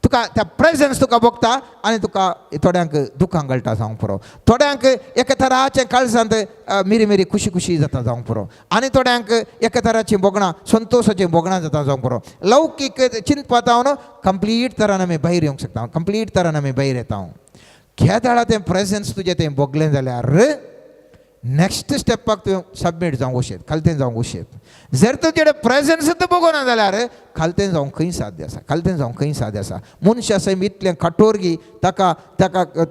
तुका त्या प्रेझन्स तुका बगता आनी तुका थोड्यांक दुकां गळटा जावंक पुरो थोड्यांक एका तराचें काळजांत मिरी खुशी जाता जावंक पुरो आनी थोड्यांक एका तराचीं बोगणां संतोशाचीं बोगणां जाता जावंक पुरो लौकीक चिंतपात हांव कंप्लीट तरान आमी भायर येवंक शकता कंप्लीट तरान आमी भायर येता ह्या दाळा तें प्रेझन्स तुजें तें बगलें जाल्यार नेक्स्ट स्टेपाक तुवें सबमीट जावंक उशेत खालतें जावंक उशेत जर तुजे कडेन प्रेझन्सूच बगोना जाल्यार खालतें जावंक खंय साध्य आसा मनशां आसा इतलें कठोरगी ताका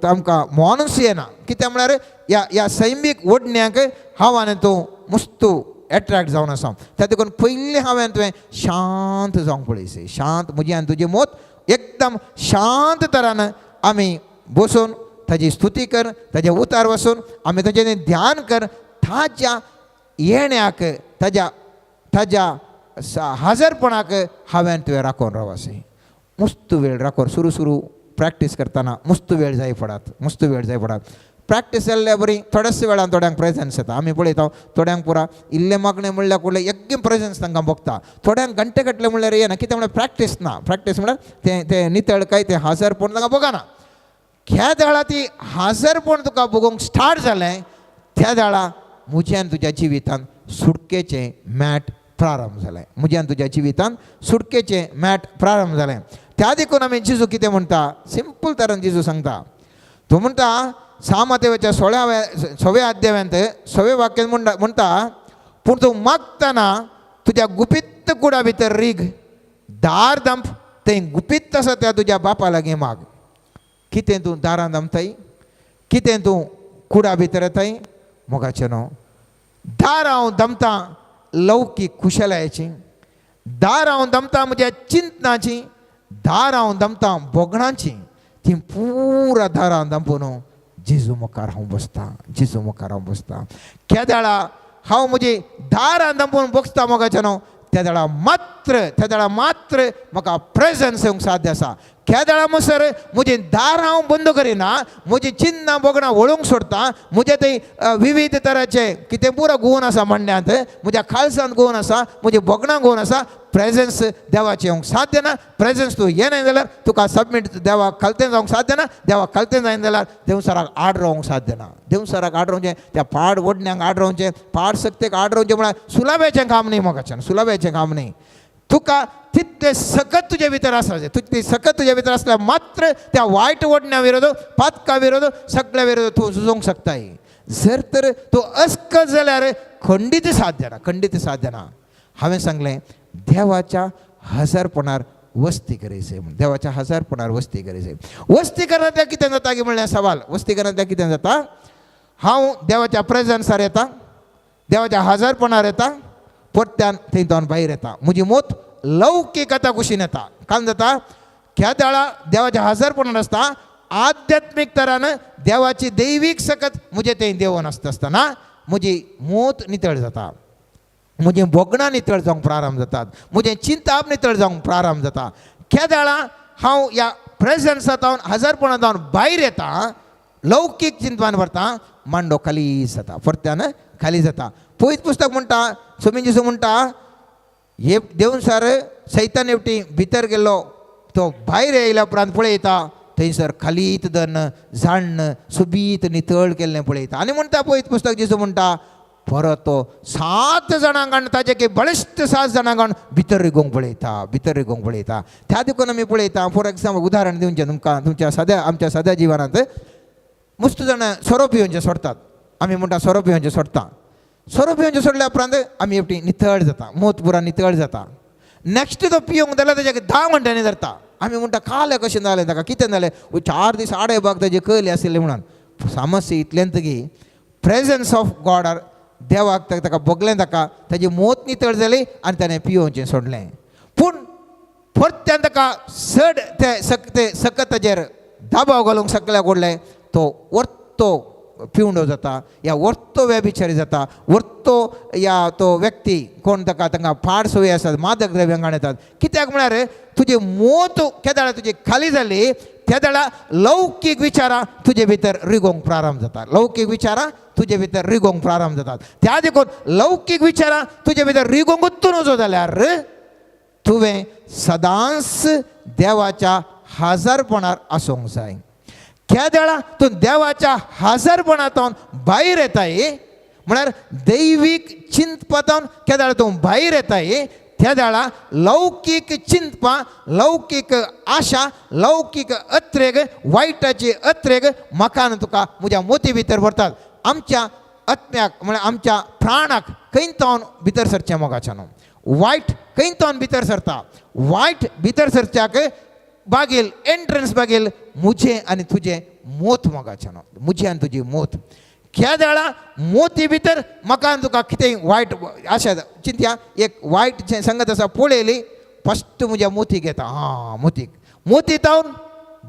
आमकां मोनूच येना कित्याक म्हळ्यार ह्या सैमीक ओडण्यांक हांव आनी तूं मस्तू एट्रॅक्ट जावन आसा त्या देखून पयलीं हांवें तुवें शांत जावंक पळय शांत म्हजी आनी तुजें मत एकदम शांत तरान आमी बसून ताजी स्तुती कर ताजे उतार वचून आमी ताजें ध्यान कर ताज्या येण्याक ताज्या हजरपणाक हांवें तुवें राखून रावसी. मस्त वेळ राखून सुरू प्रॅक्टीस करतना मस्त वेळ जाय पडात. प्रॅक्टीस जाल्ल्या बरी थोड्याच वेळान थोड्यांक प्रेझन्स येता. आमी पळयता थोड्यांक पुरा इल्लें मागणें म्हणल्यार फुडलें एकदम प्रेझन्स तांकां भोगता. थोड्यांक घंटे कटले म्हणल्यार येना, कित्याक म्हणल्यार प्रॅक्टीस ना. प्रॅक्टीस म्हणल्यार तें नितळकाय तें हाजरपण तांकां भोगना. ह्या देळा ती हाजरपण तुका भोगूंक स्टार्ट जालें, त्या देळा म्हज्यान तुज्या जिवितान सुटकेचें मॅट प्रारंभ जालें. म्हज्यान तुज्या जिवितान सुटकेचें मॅट प्रारंभ जालें. त्या देखून आमी जेजू कितें म्हणटा, सिंपल तरेन जेजू सांगता. तो म्हणटा सामातेच्या 16व्या अध्यायांत 6वें वाक्यान म्हणटा, पूण तूं मागतना तुज्या गुपित कुडा भितर रीग, दार दंप थंय गुपित आसा त्या तुज्या बापा लागीं माग. कितें तूं दारां दमताय, कितें तूं कुडा भितर येताय मोगाचें न्हू. दार हांव दमतां लौकीक कुशलायेची, दार हांव दमतां म्हज्या चिंतनाची, दार हांव दमतां बोगणाची. ती पुरा दारां दंपून जेजू मुखार हांव बसता. केदाळा हांव म्हजी दारां दंपून बसता मोगाचें न्हू, त्या देळा मात्र म्हाका प्रेझन्स येवंक साध्य आसा. केदाळा म्हणसर म्हजी दार हांव बंद करिना, म्हजी चिन्नां बोगणां वळोवंक सोडटा. म्हजे थंय विविध तरांचे कितें पुरो गुण आसा म्हणण्यात, म्हज्या खालसांत गुण आसा, म्हज्या बोगणां गुण आसा. प्रेझन्स देवाचें येवंक साध्य ना. प्रेझन्स तूं येना जाल्यार तुका सबमीट देवाक खालतें जावंक साध्य ना. देवाक खालतें जायना जाल्यार देवसराक आड रावंक साध्य ना. देवसराक आड रावचें, त्या पाड वडण्यांक आड रावचें, पाड सक्तेक आड रावचें म्हळ्यार सुलाभेचें काम न्ही मोगाचें, सुलाभेचें काम न्ही. तुका तितलें सकत तुजे भितर आसपाचें. तितली सकत तुजे भितर आसल्यार मात्र त्या वायट वडण्या विरोध, पातका विरोध, सगळ्या विरोध तूं झुजोवंक शकताय. जर तर तूं अस्कत जाल्यार खंडीत साध्य ना. हांवें सांगलें देवाच्या हजरपणार वस्ती करायचें म्हण. देवाच्या हजरपणार वस्ती करायचें. वस्ती करनातल्या कितें जाता की म्हणल्यार सवाल. वस्ती करनातल्या कितें जाता, हांव देवाच्या प्रेझन्सार येता, देवाच्या हजरपणार येता, परत्यान थंयच्यान भायर येता. म्हजी मोत लौकिकता कुशीन येता. कारण जाता ह्या देळा देवाच्या हजरपणान आसता, आध्यात्मीक तरान देवाची दैवीक सकत म्हजे थंय देवून आसतना म्हजी मोत नितळ जाता, म्हजें बोगणां नितळ जावंक प्रारंभ जातात, म्हजें चिंताप नितळ जावंक प्रारंभ जाता. ह्या देळा हांव ह्या प्रेझन्सांतल्यान हजरपणांतल्यान भायर येता, लौकीक चिंतवान व्हरता, मांडो खाली जाता, परत्यान खाली जाता. पयत पुस्तक म्हणटा, स्वामी जेजू म्हणटा, हे देवसर सैतान एवटी भितर गेल्लो तो भायर येयल्या उपरांत पळयता, थंयसर खालीत दन जाण्ण सुबीत नितळ केल्लें पळयता. आनी म्हणटा पळयत पुस्तक जेजू म्हणटा, परत तो 7 जाणांक आनी ताचे की बळिश्ट 7 जाणांक भितर रिगोवंक पळयता. त्या देखून आमी पळयता, फॉर एग्जाम्पल उदाहरण दिवचें तुमकां, आमच्या सद्या जिवनांत मस्त जाण सोरो पिवचें सोडटात. आमी म्हणटा सोरो पिवचें सोडल्या उपरांत आमी एवटी नितळ जाता, मोत पुरा नितळ जाता. नॅक्स्ट तो पिवंक जाल्यार ताचे 10 घंट्यांनी धरता. आमी म्हणटा कालें कशें जालें ताका, कितें जालें, 4 दीस आडे बाग ताजे कळले आशिल्ले म्हणून. समस्या इतल्यान तगी प्रेझन्स ऑफ गॉडार देवाक ताका बगलें, ताका ताजी मोत नितळ जाली आनी ताणें पिवचें सोडलें. पूण परत्यान ताका चड ते सकत ताजेर दाबाव घालूंक सकल्याक ओडलें, तो वर्तो पिवंडो जाता, या वर्तो व्यभिचारी जाता, वर्तो या तो व्यक्ती कोण तांकां पाड सवय आसात, मादक द्रव्यांक येतात. कित्याक म्हळ्यार तुजी मोत केदाळ तुजी खाली जाली, त्या देळा लौकीक विचारां तुजे भितर रिगोवंक प्रारंभ जाता. तुजे भितर रिगोवंक प्रारंभ जातात. त्या देखून लौकीक विचारां तुजे भितर रिगोवंकूच नजो जाल्यार तुवें सदांच देवाच्या हजरपणार आसूंक जाय. त्या देळा तूं देवाच्या हजरपणांतल्यान भायर येताय म्हळ्यार दैवीक चिंतपांतल्यान केदाळ तूं भायर येताय, त्या देळा लौकीक चिंतपां, लौकीक आशा, लौकीक अत्रेग, वायटाची अत्रेग म्हाका तुका म्हज्या मोती भितर व्हरतात. आमच्या आत्म्याक म्हळ्यार आमच्या प्राणाक खंय तावन भितर सरचें मोगाचें न्हू. वायट खंय तावन भितर सरता. वायट भितर सरच्याक बागेल एंट्रन्स बागेल मुझे आनी तुजें मोत मोगाचें न्हू. मुझे आनी तुजी मोत. ह्या देळा मोती भितर म्हाका तुका कितेंय वायट आशा चिंतया, एक वायट संगत आसा पळयली, फस्ट म्हज्या मोतीक येता, मोती तावन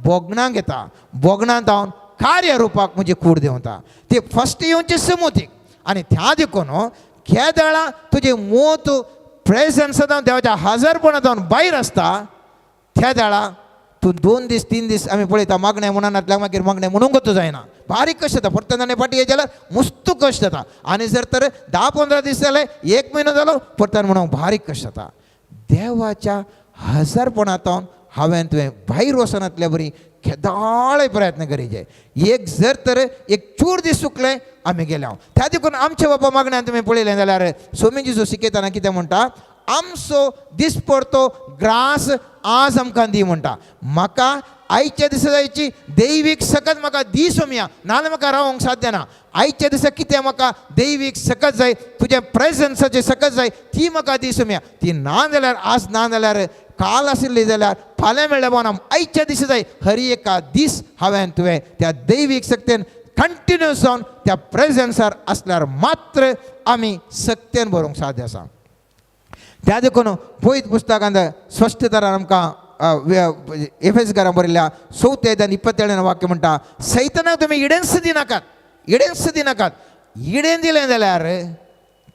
बोगणांक येता, बोगणां तावन कार्य रुपाक म्हजी कूड देंवता. ती फस्ट येवची मोतीक आणि त्या देखून खेदाळा तुझे मोत प्रेझन्स जावन देवाच्या हजरपणांत जावन भायर आसता त्या वेळा तूं 2 दीस 3 दीस आमी पळयता मागणें म्हणनातल्याक मागीर मागणें म्हणूंकच जायना बारीक कशें जाता परत ताणें फाटी जाल्यार मस्त कश्ट जाता आनी जर तर 10-15 दीस जाले 1 म्हयनो जालो परत म्हणूंक बारीक कश्ट जाता देवाच्या हजरपणांत हांवें तुवें भायर वचनातल्या बरी खेदाळे प्रयत्न करीचे एक जर तर एक चूर दीस चुकले आमी गेले त्या देखून आमचे बाबा मागण्यान तुवें पळयलें जाल्यार स्वामी जेजू शिकयताना कितें म्हणटा आमचो दिसपरतो ग्रास आज आमकां दी म्हणटा म्हाका आयच्या दिसा जायची दैवीक सकत म्हाका दी सोम्या नाजाल्यार म्हाका रावंक साध्य ना आयच्या दिसा कितें म्हाका दैवीक सकत जाय तुज्या प्रेझन्साची सकत जाय ती म्हाका दी सोम्या ती ना जाल्यार आज ना जाल्यार काल आशिल्ली जाल्यार फाल्यां मेळ्ळें बोना आयच्या दिसा जाय हर एका दीस हांवें तुवें त्या दैवीक सक्तेन कंटिन्यूस जावन त्या प्रेझन्सार आसल्यार मात्र आमी सक्तेन बरोवंक साध्य आसा त्या देखून पळयत पुस्तकांत स्पश्ट तरान आमकां एफेसकारांक बरयल्या 4:27 वाक्य म्हणटा सैतानाक तुमी इडेन्स दिनाकात इडेन दिलें जाल्यार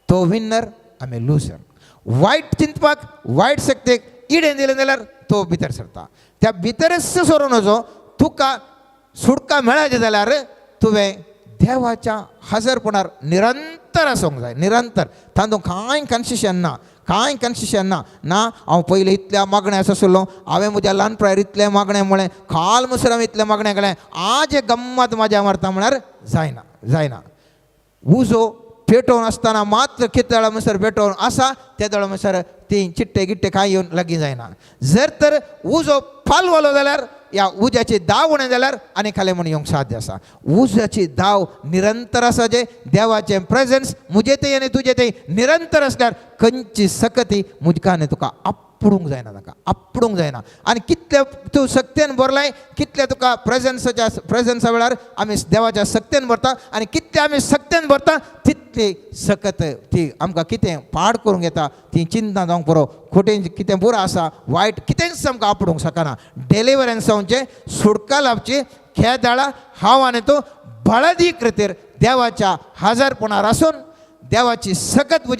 तो विनर आमी लुजर वायट चिंतपाक वायट सक्तेक इडेन दिलें जाल्यार तो भितर सरता त्या भितरच सरून वचो तुका सुटका मेळाची जाल्यार तुवें देवाच्या हजरपणार निरंतर आसूंक जाय निरंतर तातूंत कांय कन्सेशन ना हांव पयलीं इतल्या मागण्या आसलो हांवें म्हज्या ल्हानपणांत इतलें मागणें म्हळें काल मुसर हांवें इतलें मागणें केलें आज गम्मत म्हाज्या मारता म्हळ्यार जायना उजो पेटोवन आसतना मात्र कितें वेळा म्हणसर पेटोवन आसा त्या वेळा म्हणसर ती चिट्टे गिट्टे कांय येवन लागीं जायना जर तर उजो पालवलो जाल्यार या उज्याची दाव उणें जाल्यार आनी खालें म्हूण येवंक साध्य आसा उज्याची दाव निरंतर आसा जे देवाचें प्रेझन्स मुजे थंय आनी तुजे थंय निरंतर आसल्यार खंयची सकती मुजका आनी तुका आपडूंक जायना ताका आपडूंक जायना आनी कितले तूं सक्तेन भरलाय कितले तुका प्रेझन्सा वेळार आमी देवाच्या सक्तेन भरता आनी कितले आमी सक्तेन भरता तितली सकत ती आमकां कितें पाड करूंक येता ती चिंता जावंक पुरो खोटें कितें बुरा आसा वायट कितेंच आमकां आपडूंक शकना डेलिव्हरन्स जावचे सुटका लावची खेदाळा हांव आनी तूं बळदी कृतीर देवाच्या हजरपणार आसून देवाची सकत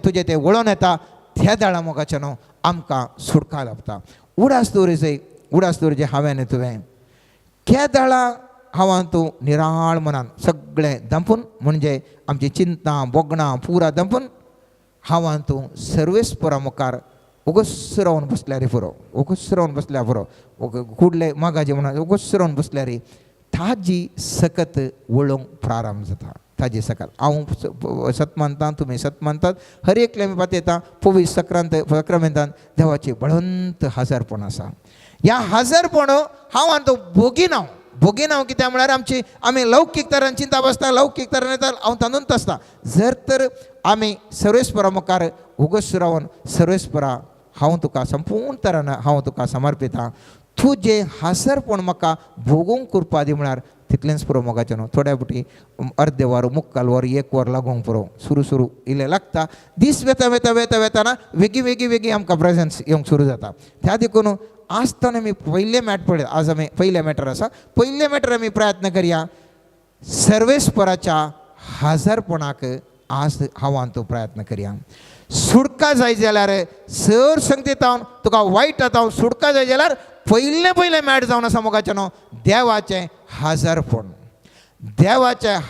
तुजे ते वळोवन येता त्या दाळा मोगाच्या न्हू आमकां सुटका लाभता उडास दवरीचे हांवें आनी तुवें त्या दाळा हांव तूं निराळ मनान सगळें दंपून म्हणजे आमची चिंता बोगणां पुरा दंपून हांव तूं सर्वेस्परा मुखार ओगोस रावन बसल्यार पुरो कुडले मागाचे म्हणून ओगोस रावन बसल्यार ताजी सकत वळोवंक प्रारंभ जाता ताजी सकत हांव सत मानतां तुमी सत मानतात हर एकले आमी पातयता पवीस सक्रामेंतान देवाची बळवंत हजरपण आसा ह्या हजरपण हांव तो भोगीन हांव कित्याक म्हळ्यार आमी लौकीक तरान चिंता बसता लौकीक तरान येता हांव तांदूंत आसता जर तर आमी सर्वेस्परा मुखार उगस रावन सर्वेस्परा हांव तुका संपूर्ण तरान हांव तुका समर्पिता तुजें हजरपण म्हाका भोगूंक करपा दी म्हळ्यार तितलेंच पुरो मोगाचें न्हू थोड्या फावटी अर्दे वर मुक्काल वर 1 वर लागोंक पुरो सुरू इल्लें लागता दीस वेताना वेगळी आमकां प्रेझन्स येवंक सुरू जाता त्या देखून आसतना आमी पयले मॅट पळय आज आमी पयले मॅटर आसा पयले मॅटर आमी प्रयत्न करया सर्वेस्पराच्या हजरपणाक आज हांव तो प्रयत्न करया सुटका जाय जाल्यार सर संगतीत तुका वायट जाता सुटका जाय जाल्यार पयले मॅट जावन आसा मोगाचें न्हू देवाचें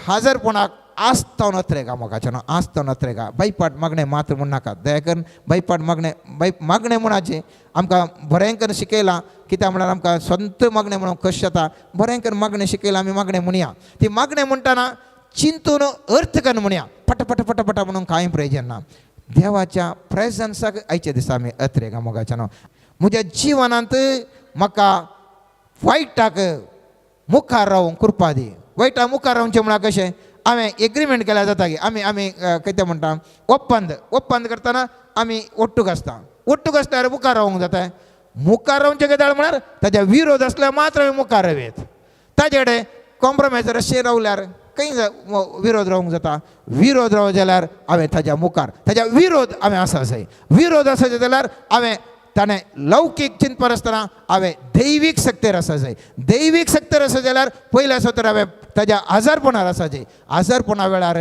हजरपणाक आस्ताव नत्रेगा मोगाचें न्हू आस्ताव नत्रेगा बैपाट मागणें मात्र म्हूण नाका दया करून बैपाट मागणें म्हणाचें आमकां बरें करून शिकयलां कित्याक म्हळ्यार आमकां स्वंत मागणें म्हणून कशें जाता बरें करून मागणें शिकयलां आमी मागणें म्हणया ती मागणें म्हणटाना चिंतून अर्थ करून म्हणया पट म्हणून कांय प्रयोजन ना देवाच्या प्रेझन्साक आयच्या दिसा आमी अत्रेगा मोगाचें न्हू म्हज्या जिवनांत म्हाका वायटाक मुखार रावंक कृपा दी वायटा मुखार रावचें म्हळ्यार कशें हांवें एग्रीमेंट केल्या जाता की आमी कितें म्हणटा ओप्पंद करतना आमी ओट्टूक आसल्यार मुखार रावंक जाता मुखार रावचें गजाल म्हळ्यार ताच्या विरोध आसल्यार मात्र आमी मुखार रावयेत ताचे कडेन कॉम्प्रोमायजर अशें रावल्यार खंय विरोध रावंक जाता विरोध रावो जाल्यार हांवें ताच्या मुखार ताच्या विरोध हांवें आसा जाय विरोध आसा जाल्यार हांवें ताणें लौकीक चिंतपार आसतना हांवें दैवीक सक्तेर आसा जाय दैवीक सक्तेर आसा जाल्यार पयले आसा तर हांवें ताज्या हजरपणार आसा जाय हजरपणा वेळार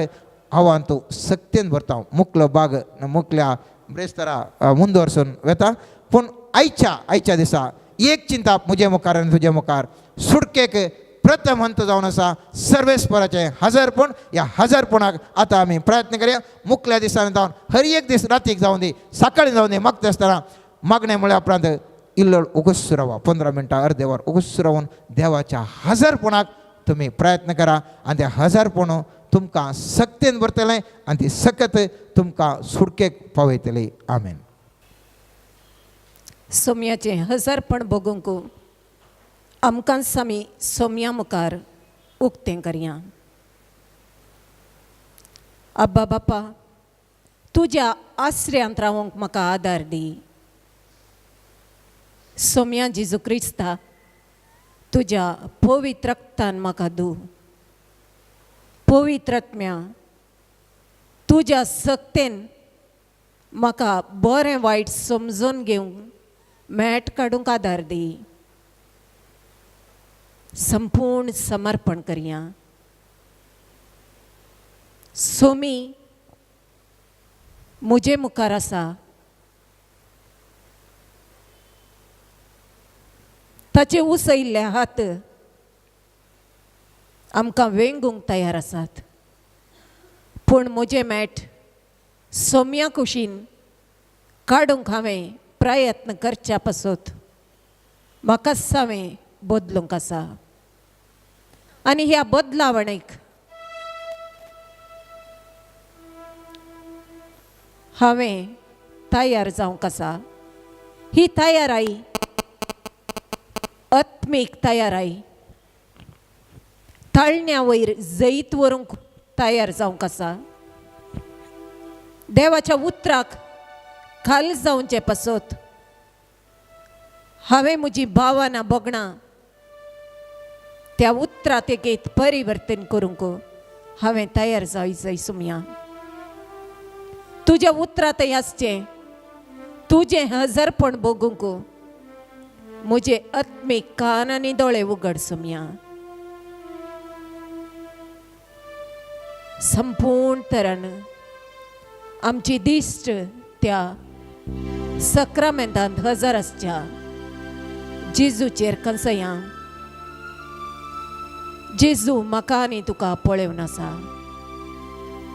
ಅವಂತೂ तूं सक्तीन भरता मुकलो भाग मुकल्या ब्रेस्तारा ಮುಂದುವರ್ಸೋನ್ वेता पूण आयच्या दिसा एक चिंता मुजे मुखार आनी तुजे मुखार सुटकेक प्रथम हंत जावन आसा सर्वेस्पराचें हजरपण. ह्या हजरपणाक आतां आमी प्रयत्न करया. मुकल्या दिसांनी जावन हर एक दीस रातीक जावन दी, सकाळीं जावन दी, मागता आसतना मागणें म्हळ्या उपरांत इल्लो उगूच रावा, 15 मिनटां अर्दे वर उगूच रावन देवाच्या हजरपणाक तुमी प्रयत्न करा. आनी तें हजरपण तुमकां सक्तीन भरतलें आनी ती सकत तुमकां सुटकेक पावयतली. आमेन. सोम्याचें हजरपण बगूंक आमकां आमी सोम्या मुखार उक्तें करया. अब्बा बापा, तुज्या आश्रयांत रावंक म्हाका आदार दी. सोम्या जेजू क्रिस्ता, तुज्या पवित्र रक्तान म्हाका धू. पवित्र आत्म्या, तुज्या सक्तेन म्हाका बरें वायट समजून घेवंक मेट काडूंक आदार दी. संपूर्ण समर्पण करया. सोमी मुजे मुखार आसा, ताचे उसयल्ले हात आमकां वेंगूंक तयार आसात. पूण म्हजे मेट सोम्या कुशीन काडूंक हांवें प्रयत्न करच्या पासत म्हाका हांवें बदलूंक आसा. आनी ह्या बदलावणेक हांवें तयार जावंक आसा. ही तयाराई आत्मीक तयाराई, ताळण्या वयर जैत व्हरूंक तयार जावंक आसा. देवाच्या उतराक खाल जावचे पासत हांवें म्हजी भावना बोगणां त्या उतरात एक परिवर्तन करूंक हांवें तयार जाय सोम्या. तुज्या उतरांत आसचें तुजें हजरपण बगूंक म्हजे आत्मीक कान आनी दोळे उगड सोम्या. संपूर्ण तरान आमची दिश्ट त्या सक्रामेंतांत हजर आसच्या जेजूचेर कंसया. जेजू म्हाका आनी तुका पळयवन आसा.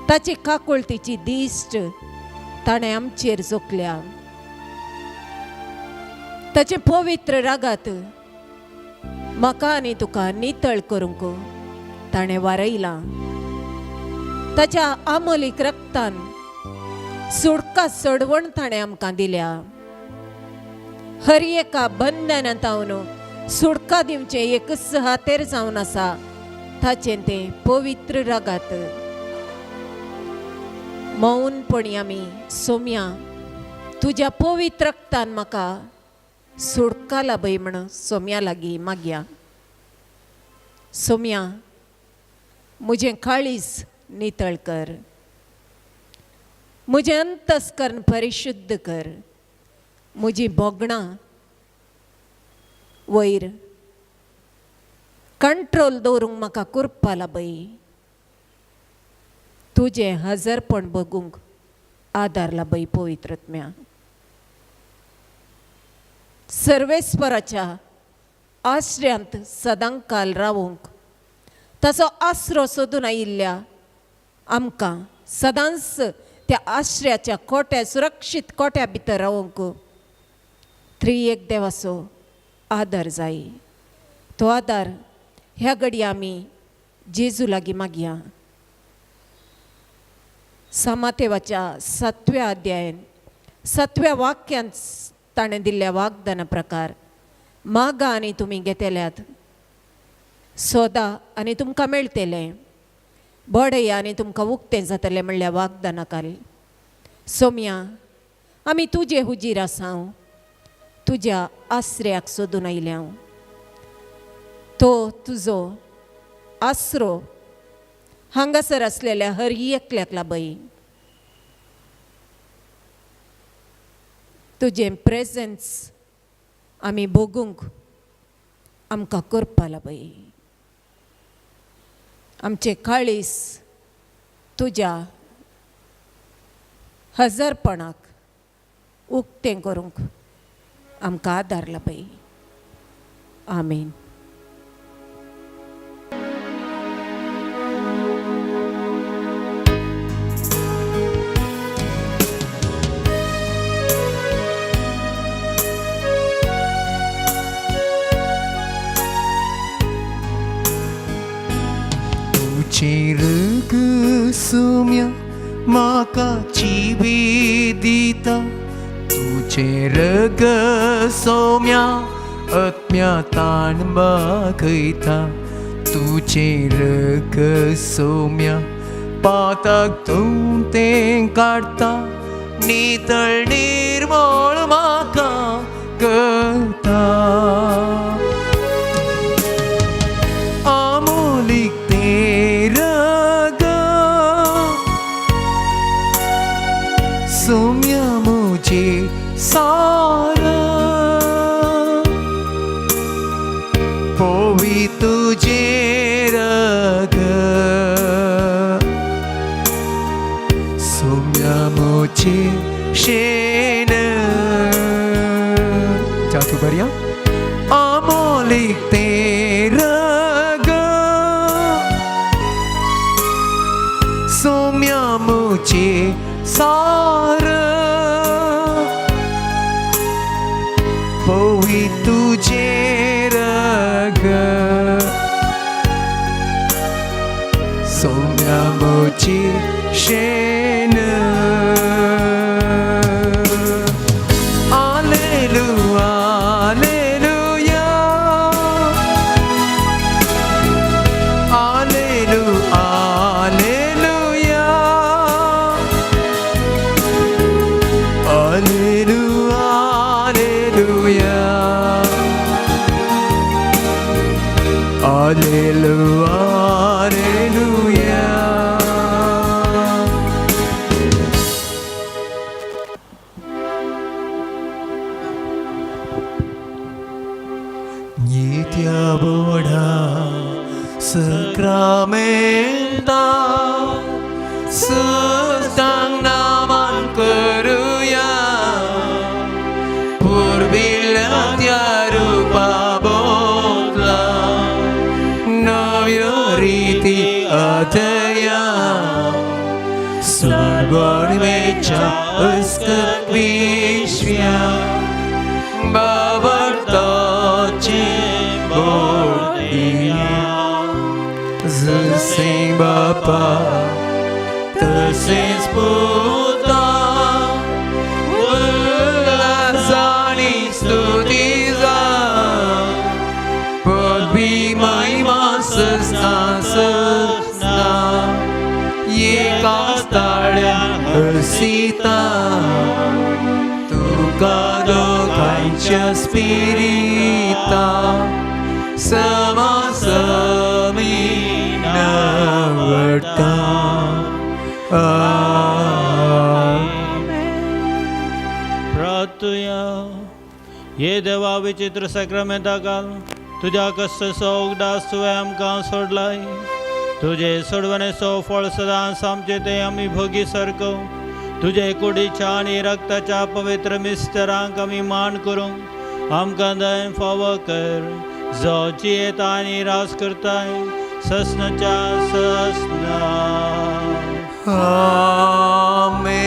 ताची काकुळतीची दिश्ट ताणें आमचेर जोखल्या. ताचे पवित्र रागात म्हाका आनी तुका नितळ करूंक ताणें वारयलां. ताच्या आमोलीक रक्तान सुडका सोडवण ताणें आमकां दिल्या. हर एका बंधनांतावन सुडका दिवचें एकच हातेर जावन आसा ताचें तें पवित्र रागात. मौनपणी आमी सोम्या तुज्या पवित्र रक्तान म्हाका सुडका लाभय म्हण सोम्या लागीं मागया. सोम्या, म्हजें काळीज नितळ कर. म्हजें अंतस्करण परिशुद्ध कर. म्हजी बोगणां वयर कंट्रोल दवरूंक म्हाका करपा लाभय. तुजें हजरपण बगूंक आदार लाभय पवित्र आत्म्या. सर्वेस्पराच्या आश्रयांत सदां काल रावूंक ताचो आसरो सोदून आयिल्ल्या आमकां सदांच त्या आश्रयाच्या कोट्या सुरक्षीत कोट्या भितर रावूंक त्रिएक देवाचो आदार जाय. तो आदार ह्या घडी आमी जेजू लागीं मागया. सामातेवाच्या 7व्या अध्यायान 7व्या वाक्यांत ताणें दिल्ल्या वाग्दाना प्रकार मागा आनी तुमी घेतल्यात, सोदा आनी तुमकां मेळटलें, बडया आनी तुमकां उक्तें जातलें म्हणल्या वाग्दाना काल. सोम्या, आमी तुजे हुजीर आसांव, तुज्या आश्रयाक सोदून आयल्या. तो तुजो आसरो हांगासर आसलेल्या हर एकल्याक लाभय. तुजें प्रेझेन्स आमी भोगूंक आमकां करपा लाभय. आमचें काळीस तुज्या हजरपणाक उक्तें करूंक आमकां आदारला पळय. आमीन. तुझे रग सोम्या म्हाका जिवीत दिता. तुझे रग सोम्या आत्म्या ताण मागयता. तुझे रग सोम्या पाताक धुवन तें काडटा. नितळ निर्मळ म्हाका करता. अमोलीक तें रग सोम्या मुझे सारा. पोवी तुझे रग सोम्या मुझे शेन. चाचू बरिया. अमोलीक तें रग सोम्या मुझे सारा. पोवी तुझे रग सोम्या मुझे शेन. Alleluia, Alleluia, Alleluia, Alleluia, Alleluia, Alleluia, Alleluia, Alleluia. Nitia boda sakramenta sedang naman keruya purbilia tiarupa bodla navyariti adaya surgor mecha uskat vishya babartoche bordia. Zesem Bapa, Terses Puta, Ulazani Stutiza, Podbi mai masas nasasna, Ye kastarya hasita, Tuka dokancia spirita, Sama samina varta. प्रार्थूया. ये देवा विचित्र सक्रमेंता काल तुझ्या कष्ट सोगदास तुवें आमकां सोडलाय. तुझे सोडवणेचो फळ सदांच आमचे ते आमी भोगी सारको. तुझे कुडीच्या आनी रक्ताच्या पवित्र मिस्टरांक आमी मान करूंक आमकां दय फावो कर. जो जियेता आनी रास करताय सस्नच्या सस्ना. Amen.